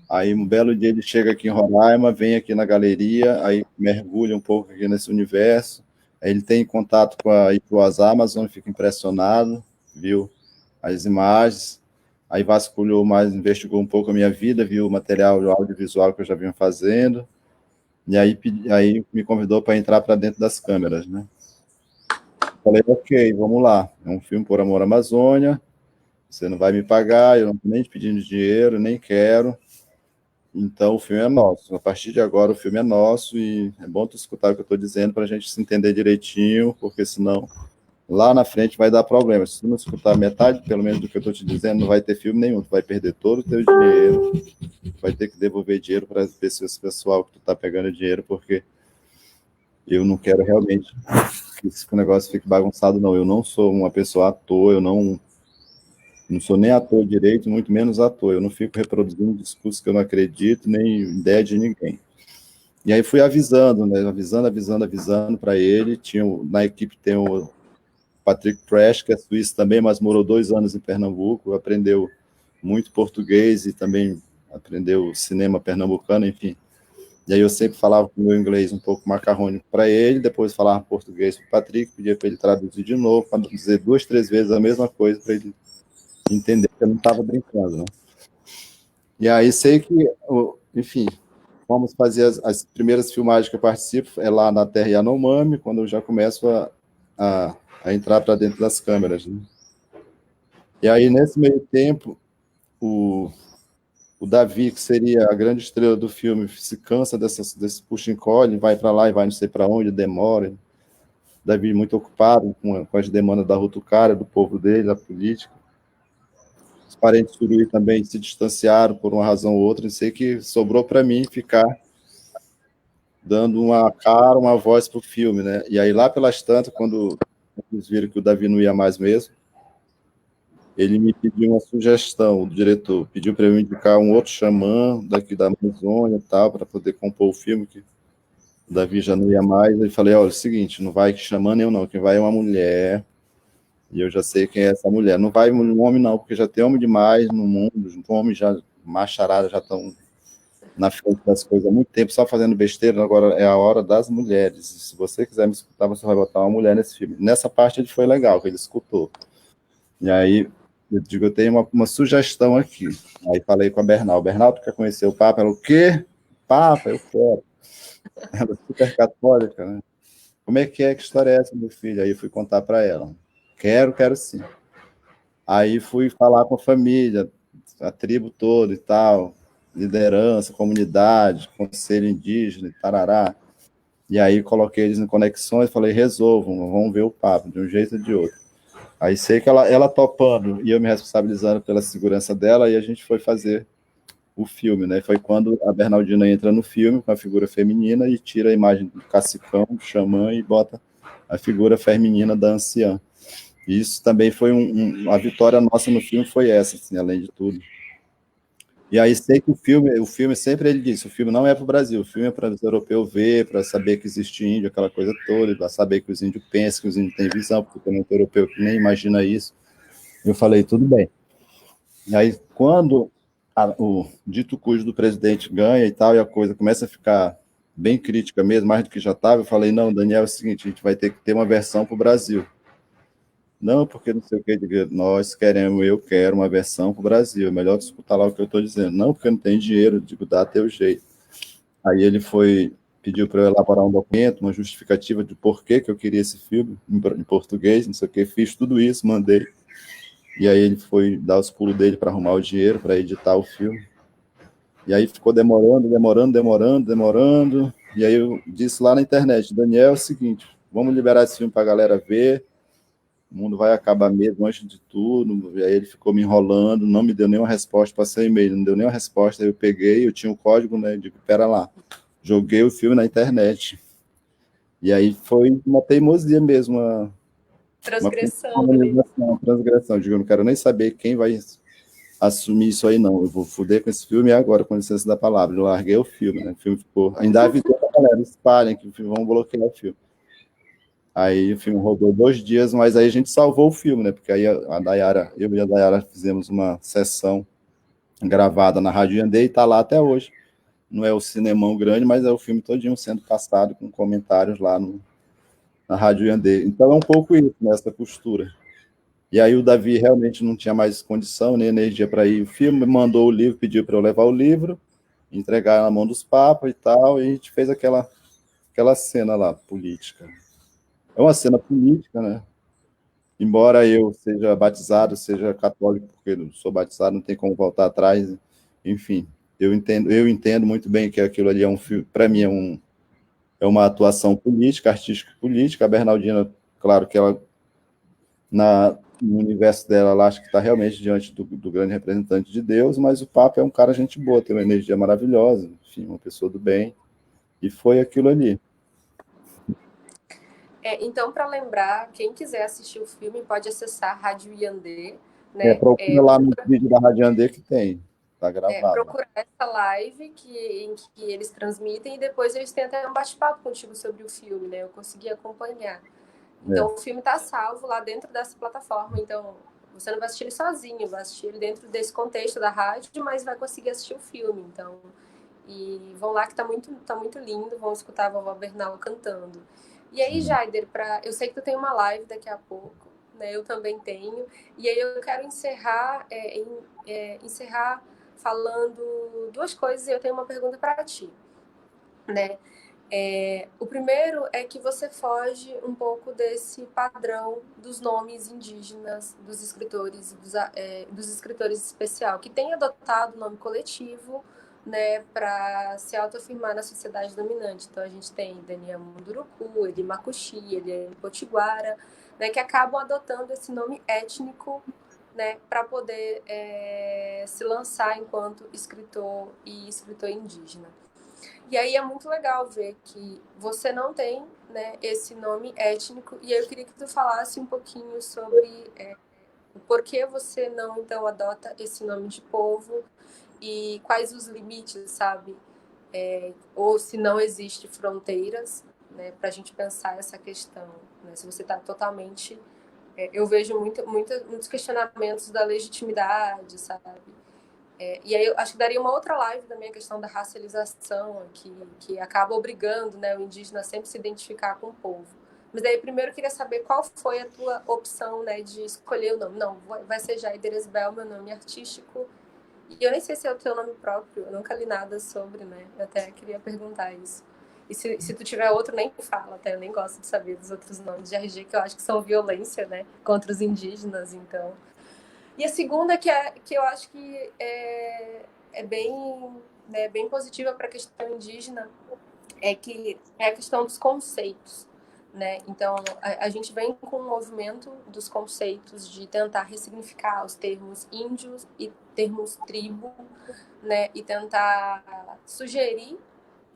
Aí um belo dia ele chega aqui em Roraima, vem aqui na galeria, aí mergulha um pouco aqui nesse universo, aí ele tem contato com a Ituazá Amazon, fica impressionado, viu as imagens, aí vasculhou mais, investigou um pouco a minha vida, viu o material audiovisual que eu já vinha fazendo, e aí me convidou para entrar para dentro das câmeras, né? Falei, ok, vamos lá, é um filme por amor à Amazônia, você não vai me pagar, eu não estou nem te pedindo dinheiro, nem quero, então o filme é nosso. A partir de agora o filme é nosso e é bom tu escutar o que eu estou dizendo para a gente se entender direitinho, porque senão lá na frente vai dar problema. Se tu não escutar metade, pelo menos, do que eu estou te dizendo, não vai ter filme nenhum. Tu vai perder todo o teu dinheiro, vai ter que devolver dinheiro para esse pessoal que tu está pegando dinheiro, porque eu não quero realmente que esse negócio fique bagunçado, não. Eu não sou uma pessoa ator, eu não sou nem ator direito, muito menos ator. Eu não fico reproduzindo discurso que eu não acredito, nem ideia de ninguém. E aí fui avisando, né? Avisando para ele. Na equipe tem o Patrick Presch, que é suíço também, mas morou 2 anos em Pernambuco, aprendeu muito português e também aprendeu cinema pernambucano, enfim. E aí eu sempre falava com o meu inglês um pouco macarrônico para ele, depois falava português para o Patrick, pedia para ele traduzir de novo, para dizer 2, 3 vezes a mesma coisa para ele entender que eu não estava brincando, né? E aí sei que, enfim, vamos fazer as primeiras filmagens que eu participo, é lá na Terra Yanomami, quando eu já começo a entrar para dentro das câmeras, né? E aí, nesse meio tempo, o Davi, que seria a grande estrela do filme, se cansa desse puxa e encolhe, vai para lá e vai não sei para onde, demora. Davi muito ocupado com as demandas da Rutucara, do povo dele, da política. Os parentes do Suruí também se distanciaram por uma razão ou outra, e sei que sobrou para mim ficar dando uma cara, uma voz para o filme, né? E aí, lá pelas tantas, quando eles viram que o Davi não ia mais mesmo, ele me pediu uma sugestão, o diretor pediu para eu indicar um outro xamã daqui da Amazônia e tal, para poder compor o filme, que o Davi já não ia mais. Eu falei, olha, é o seguinte, não vai xamã nenhum não, quem vai é uma mulher, e eu já sei quem é essa mulher. Não vai um homem não, porque já tem homem demais no mundo, os homens já, macharada, já estão na frente das coisas há muito tempo, só fazendo besteira, agora é a hora das mulheres. Se você quiser me escutar, você vai botar uma mulher nesse filme. Nessa parte ele foi legal, que ele escutou. E aí, eu digo, eu tenho uma sugestão aqui. Aí falei com a Bernal. Bernal, tu quer conhecer o Papa? Ela, o quê? Papa, eu quero. Ela é super católica, né? Como é que história é essa, meu filho? Aí eu fui contar para ela. Quero sim. Aí fui falar com a família, a tribo toda e tal, liderança, comunidade, conselho indígena e tarará. E aí coloquei eles em conexões e falei, resolvam, vamos ver o papo, de um jeito ou de outro. Aí sei que ela topando e eu me responsabilizando pela segurança dela, e a gente foi fazer o filme, né? Foi quando a Bernardina entra no filme com a figura feminina e tira a imagem do cacicão, do xamã, e bota a figura feminina da anciã. E isso também foi a vitória nossa no filme, foi essa, assim, além de tudo. E aí sei que o filme sempre ele disse, o filme não é para o Brasil, o filme é para os europeus ver, para saber que existe índio, aquela coisa toda, para saber que os índios pensam, que os índios têm visão, porque tem muito europeu que nem imagina isso. Eu falei, tudo bem. E aí, quando o dito cujo do presidente ganha e tal, e a coisa começa a ficar bem crítica mesmo, mais do que já estava, eu falei, não, Daniel, é o seguinte, a gente vai ter que ter uma versão para o Brasil. Não, porque não sei o que, nós queremos, eu quero uma versão para o Brasil, é melhor escutar lá o que eu estou dizendo. Não, porque não tem dinheiro, digo, dá teu jeito. Aí ele pediu para eu elaborar um documento, uma justificativa de por que eu queria esse filme, em português, não sei o que, fiz tudo isso, mandei. E aí ele foi dar os pulos dele para arrumar o dinheiro, para editar o filme. E aí ficou demorando. E aí eu disse lá na internet, Daniel, é o seguinte, vamos liberar esse filme para a galera ver, o mundo vai acabar mesmo antes de tudo. E aí ele ficou me enrolando, não me deu nenhuma resposta, passei e-mail, não deu nenhuma resposta. Aí eu peguei, eu tinha o código, né? Digo, pera lá. Joguei o filme na internet. E aí foi uma teimosia mesmo, uma Transgressão, né? uma transgressão. Digo, eu não quero nem saber quem vai assumir isso aí, não. Eu vou foder com esse filme agora, com licença da palavra. Eu larguei o filme, né? O filme ficou. Ainda avisei a galera, espalhem que o filme, vão bloquear o filme. Aí o filme rodou 2 dias, mas aí a gente salvou o filme, né? Porque aí a Dayara, eu e a Dayara fizemos uma sessão gravada na Rádio Yandê e tá lá até hoje. Não é o cinemão grande, mas é o filme todinho sendo passado com comentários lá na Rádio Yandê. Então é um pouco isso, nessa postura. E aí o Davi realmente não tinha mais condição nem energia para ir. O filme mandou o livro, pediu para eu levar o livro, entregar na mão dos papas e tal, e a gente fez aquela cena lá, política. É uma cena política, né? Embora eu seja batizado, seja católico, porque eu sou batizado, não tem como voltar atrás, enfim, eu entendo muito bem que aquilo ali é um filme, para mim é uma atuação política, artístico-política. A Bernardina, claro que ela, no universo dela, ela acha que está realmente diante do grande representante de Deus, mas o Papa é um cara gente boa, tem uma energia maravilhosa, enfim, uma pessoa do bem, e foi aquilo ali. Então, para lembrar, quem quiser assistir o filme pode acessar a Rádio Yandê, né? Procura lá no vídeo da Rádio Andê que tem, está gravado lá. Procurar essa live em que eles transmitem e depois eles têm até um bate-papo contigo sobre o filme, né? Eu consegui acompanhar. Então, o filme está salvo lá dentro dessa plataforma. Então, você não vai assistir ele sozinho, vai assistir ele dentro desse contexto da rádio, mas vai conseguir assistir o filme. Então, e vão lá que tá muito lindo, vão escutar a vovó Bernal cantando. E aí, Jaider, eu sei que tu tem uma live daqui a pouco, né? Eu também tenho. E aí eu quero encerrar falando duas coisas e eu tenho uma pergunta para ti, né? O primeiro é que você foge um pouco desse padrão dos nomes indígenas dos escritores especial, que tem adotado o nome coletivo, né, para se autoafirmar na sociedade dominante. Então a gente tem Daniel Munduruku, Eli Makuxi, Eli Potiguara, né, que acabam adotando esse nome étnico, né, para poder se lançar enquanto escritor e escritor indígena. E aí é muito legal ver que você não tem, né, esse nome étnico. E eu queria que tu falasse um pouquinho sobre o porquê você não, então, adota esse nome de povo e quais os limites, sabe? Ou se não existe fronteiras, né, para a gente pensar essa questão. Né? Se você está totalmente... eu vejo muitos questionamentos da legitimidade, sabe? E aí eu acho que daria uma outra live também a questão da racialização, que acaba obrigando, né, o indígena a sempre se identificar com o povo. Mas daí primeiro eu queria saber qual foi a tua opção, né, de escolher o nome. Não, vai ser Jaide Eresbel, meu nome artístico. E eu nem sei se é o teu nome próprio, eu nunca li nada sobre, né? Eu até queria perguntar isso. E se tu tiver outro, nem fala, até eu nem gosto de saber dos outros nomes de RG, que eu acho que são violência, né, contra os indígenas, então. E a segunda, que eu acho que é bem, né, bem positiva para a questão indígena, que é a questão dos conceitos. Né? Então, a gente vem com um movimento dos conceitos de tentar ressignificar os termos índios e termos tribo, né? E tentar sugerir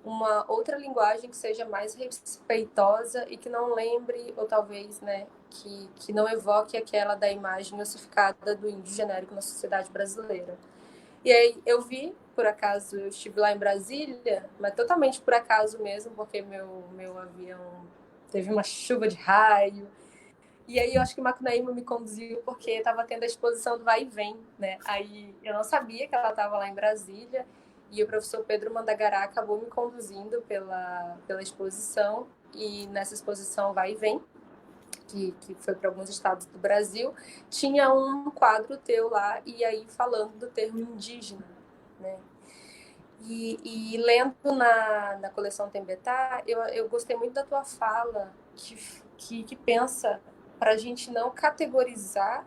uma outra linguagem que seja mais respeitosa e que não lembre, ou talvez, né, que não evoque aquela da imagem ossificada do índio genérico na sociedade brasileira. E aí eu vi, por acaso, eu estive lá em Brasília, mas totalmente por acaso mesmo, porque meu avião teve uma chuva de raio. E aí eu acho que Macunaíma me conduziu porque estava tendo a exposição do Vai e Vem, né? Aí eu não sabia que ela estava lá em Brasília e o professor Pedro Mandagará acabou me conduzindo pela exposição, e nessa exposição Vai e Vem, que foi para alguns estados do Brasil, tinha um quadro teu lá, e aí falando do termo indígena, né? E lendo na coleção Tembetá, eu gostei muito da tua fala, que pensa para a gente não categorizar,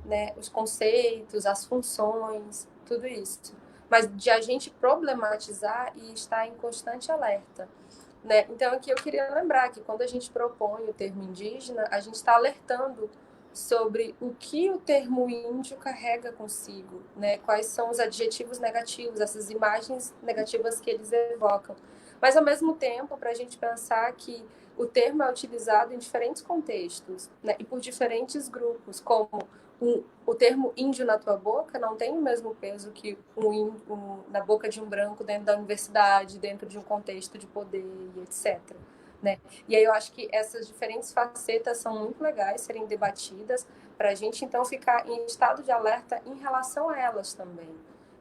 né, os conceitos, as funções, tudo isso, mas de a gente problematizar e estar em constante alerta. Né? Então, aqui eu queria lembrar que quando a gente propõe o termo indígena, a gente está alertando sobre o que o termo índio carrega consigo, né? Quais são os adjetivos negativos, essas imagens negativas que eles evocam. Mas, ao mesmo tempo, para a gente pensar que o termo é utilizado em diferentes contextos, né? E por diferentes grupos, como o termo índio na tua boca não tem o mesmo peso que na boca de um branco dentro da universidade, dentro de um contexto de poder, etc. Né? E aí eu acho que essas diferentes facetas são muito legais serem debatidas para a gente, então, ficar em estado de alerta em relação a elas também.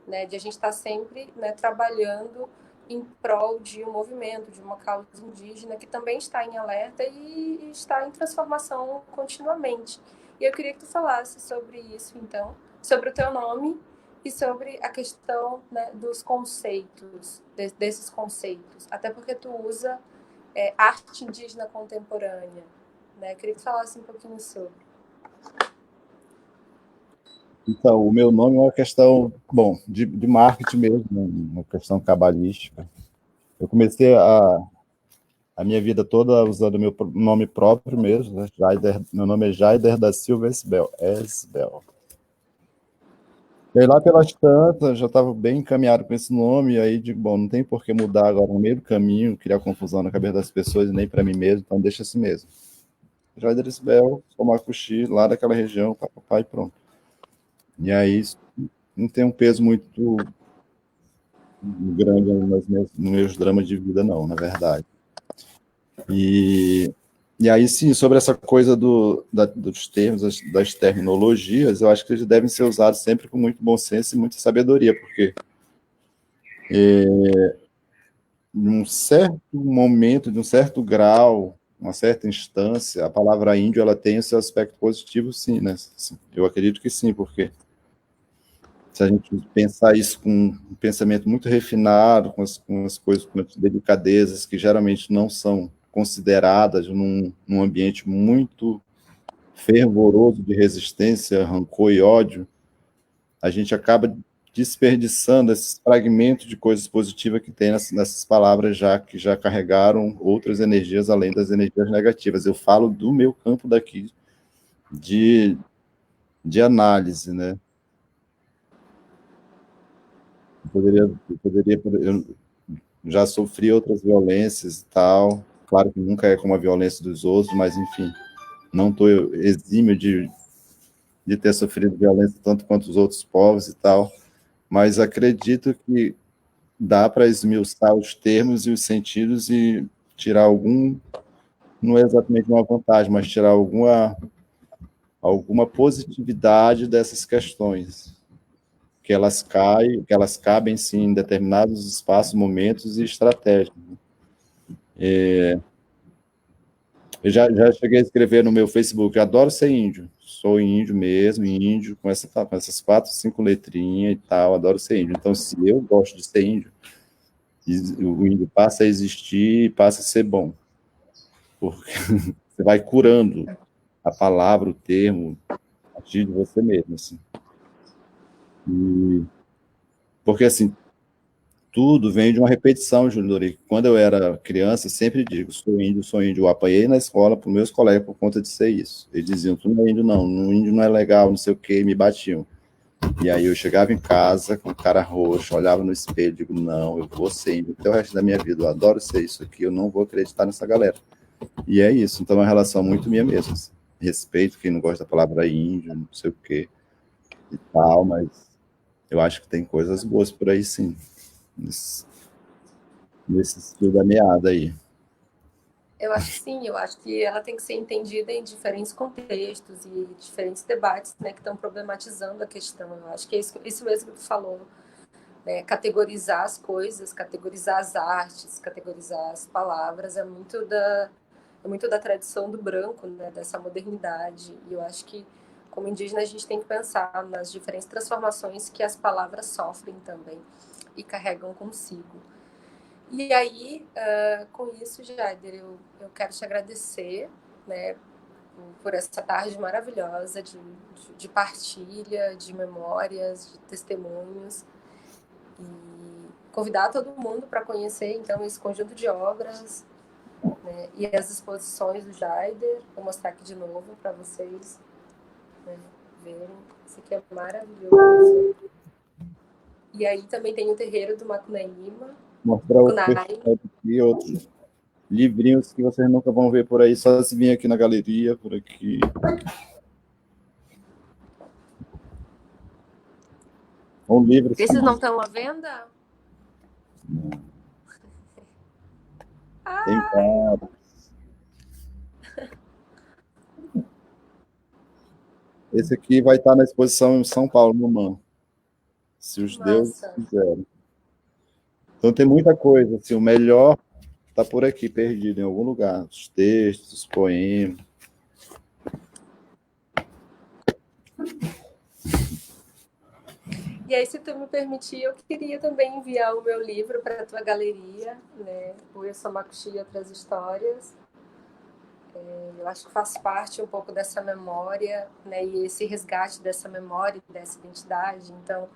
Né? De a gente estar sempre, né, trabalhando em prol de um movimento, de uma causa indígena que também está em alerta e está em transformação continuamente. E eu queria que tu falasse sobre isso, então, sobre o teu nome e sobre a questão, né, dos conceitos, desses conceitos. Até porque tu usa arte indígena contemporânea. Né? Eu queria que tu falasse um pouquinho sobre. Então, o meu nome é uma questão, bom, de marketing mesmo, né? Uma questão cabalística. Eu comecei a minha vida toda usando meu nome próprio mesmo, né? Meu nome é Jaider da Silva Esbel. E aí, lá pelas tantas, já estava bem encaminhado com esse nome, e aí digo, bom, não tem por que mudar agora no meio do caminho, criar confusão na cabeça das pessoas e nem para mim mesmo, então deixa assim mesmo. Jaider Esbel, sou macuxi, lá daquela região, papai, pronto. E aí, não tem um peso muito grande nos meus dramas de vida, não, na verdade. E aí, sim, sobre essa coisa dos termos, das terminologias, eu acho que eles devem ser usados sempre com muito bom senso e muita sabedoria, porque num certo momento, de um certo grau, uma certa instância, a palavra índio ela tem o seu aspecto positivo, sim, né? Eu acredito que sim, porque se a gente pensar isso com um pensamento muito refinado, com as coisas, com as delicadezas que geralmente não são consideradas num ambiente muito fervoroso de resistência, rancor e ódio, a gente acaba desperdiçando esses fragmentos de coisas positivas que tem nessas palavras que já carregaram outras energias além das energias negativas. Eu falo do meu campo daqui de, de análise, né? Eu já sofri outras violências e tal. Claro que nunca é como a violência dos outros, mas enfim, não estou exímio de ter sofrido violência tanto quanto os outros povos e tal, mas acredito que dá para esmiuçar os termos e os sentidos e tirar algum, não é exatamente uma vantagem, mas tirar alguma positividade dessas questões. que elas cabem, sim, em determinados espaços, momentos e estratégias. Já cheguei a escrever no meu Facebook, eu adoro ser índio, sou índio mesmo, índio, com essas 4, 5 letrinhas e tal, adoro ser índio. Então, se eu gosto de ser índio, o índio passa a existir e passa a ser bom, porque você vai curando a palavra, o termo, a partir de você mesmo, assim. Porque, assim, tudo vem de uma repetição, Júlio Dorico. Quando eu era criança, eu sempre digo, sou índio, sou índio. Eu apanhei na escola para os meus colegas por conta de ser isso. Eles diziam, tu não é índio, não, no índio não é legal, não sei o quê, e me batiam. E aí eu chegava em casa com cara roxa, olhava no espelho e digo, não, eu vou ser índio até o resto da minha vida, eu adoro ser isso aqui, eu não vou acreditar nessa galera. E é isso, então é uma relação muito minha mesmo. Assim. Respeito quem não gosta da palavra índio, não sei o quê e tal, mas eu acho que tem coisas boas por aí, sim. Nesse estilo da meada aí. Eu acho que sim, eu acho que ela tem que ser entendida em diferentes contextos e diferentes debates, né, que estão problematizando a questão. Eu acho que é isso mesmo que tu falou, né? Categorizar as coisas, categorizar as artes, categorizar as palavras é muito da tradição do branco, né, dessa modernidade. E eu acho que como indígena a gente tem que pensar nas diferentes transformações que as palavras sofrem também e carregam consigo. E aí, com isso, Jader, eu quero te agradecer, né, por essa tarde maravilhosa de partilha, de memórias, de testemunhos. E convidar todo mundo para conhecer, então, esse conjunto de obras, né, e as exposições do Jader. Vou mostrar aqui de novo para vocês, né, verem. Isso aqui é maravilhoso. E aí também tem o terreiro do Macunaíma. Mostrar outro perfil aqui, outros livrinhos que vocês nunca vão ver por aí, só se vir aqui na galeria, por aqui. Um livro. Esses não estão à venda? Não. Tem vários. Esse aqui vai estar na exposição em São Paulo, no MAM, se os deuses quiserem. Então tem muita coisa, assim, o melhor está por aqui, perdido em algum lugar. Os textos, os poemas. E aí, se tu me permitir, eu queria também enviar o meu livro para a tua galeria, né? O Eu Sou Makuxi e Outras Histórias. Eu acho que faz parte um pouco dessa memória, né? E esse resgate dessa memória, dessa identidade. Então,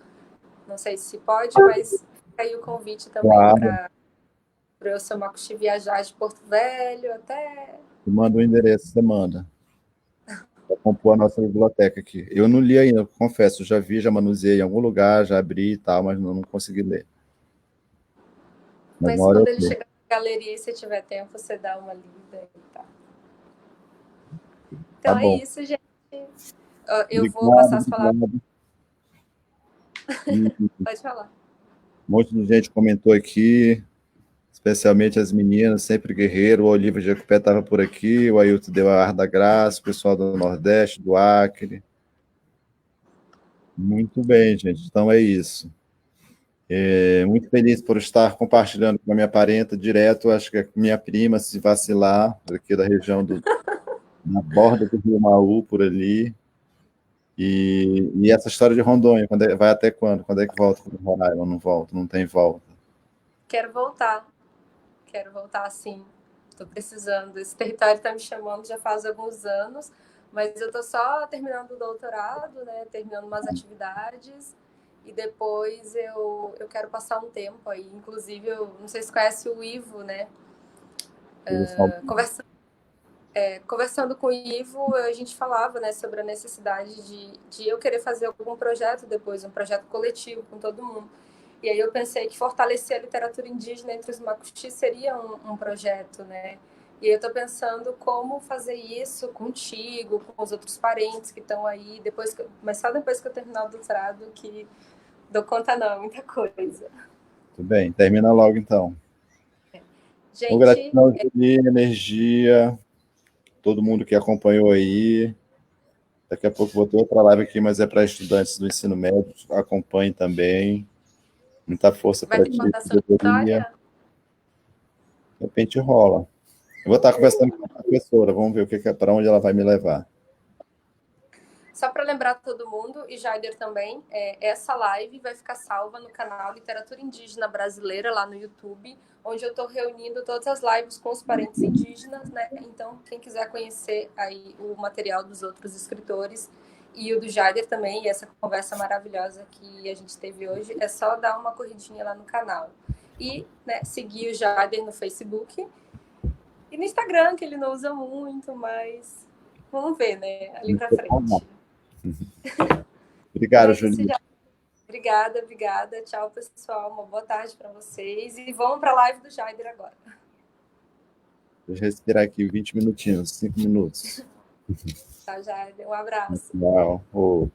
não sei se pode, mas fica aí o convite também para o Eu Sou Makuxi viajar de Porto Velho até... Eu mando o endereço, você manda. Para compor a nossa biblioteca aqui. Eu não li ainda, confesso, já vi, já manuseei em algum lugar, já abri e tal, mas não consegui ler. Mas quando ele chegar na galeria e você tiver tempo, você dá uma lida e tal. Então tá é isso, gente. Eu vou passar as palavras. Pode falar. Um monte de gente comentou aqui, especialmente as meninas, sempre guerreiro. O Olívio Jacupé estava por aqui, o Ailton deu a ar da graça, o pessoal do Nordeste, do Acre. Muito bem, gente. Então é isso. Muito feliz por estar compartilhando com a minha parenta direto, acho que é minha prima, se vacilar, aqui da região na borda do Rio Maú, por ali. E essa história de Rondônia, vai até quando? Quando é que volta para Roraima? Não volta, não tem volta. Quero voltar sim. Estou precisando. Esse território está me chamando já faz alguns anos, mas eu estou só terminando o doutorado, né? Terminando umas atividades e depois eu quero passar um tempo aí. Inclusive, eu não sei se conhece o Ivo, né? Conversando com o Ivo, a gente falava, né, sobre a necessidade de eu querer fazer algum projeto depois, um projeto coletivo com todo mundo. E aí eu pensei que fortalecer a literatura indígena entre os Makuxi seria um projeto, né? E aí eu estou pensando como fazer isso contigo, com os outros parentes que estão aí, mas só depois que eu terminar o doutorado que dou conta não, é muita coisa. Tudo bem, termina logo então. Gente, gratidão, energia, todo mundo que acompanhou aí. Daqui a pouco vou ter outra live aqui, mas é para estudantes do ensino médio. Acompanhe também. Muita força Vai para ter ti, contação de sabedoria. história? De repente rola. Eu vou estar conversando com a professora, vamos ver para onde ela vai me levar. Só para lembrar todo mundo, e Jaider também, essa live vai ficar salva no canal Literatura Indígena Brasileira, lá no YouTube, onde eu estou reunindo todas as lives com os parentes indígenas, né? Então, quem quiser conhecer aí o material dos outros escritores e o do Jaider também, e essa conversa maravilhosa que a gente teve hoje, é só dar uma corridinha lá no canal. E, né, seguir o Jaider no Facebook e no Instagram, que ele não usa muito, mas vamos ver, né, ali para frente. Obrigado, É isso, Julinho. já. Obrigada, obrigada. Tchau, pessoal. Uma boa tarde para vocês. E vamos para a live do Jaider agora. Deixa eu respirar aqui 20 minutinhos, 5 minutos. Tchau, Jaider. Um abraço. Tchau.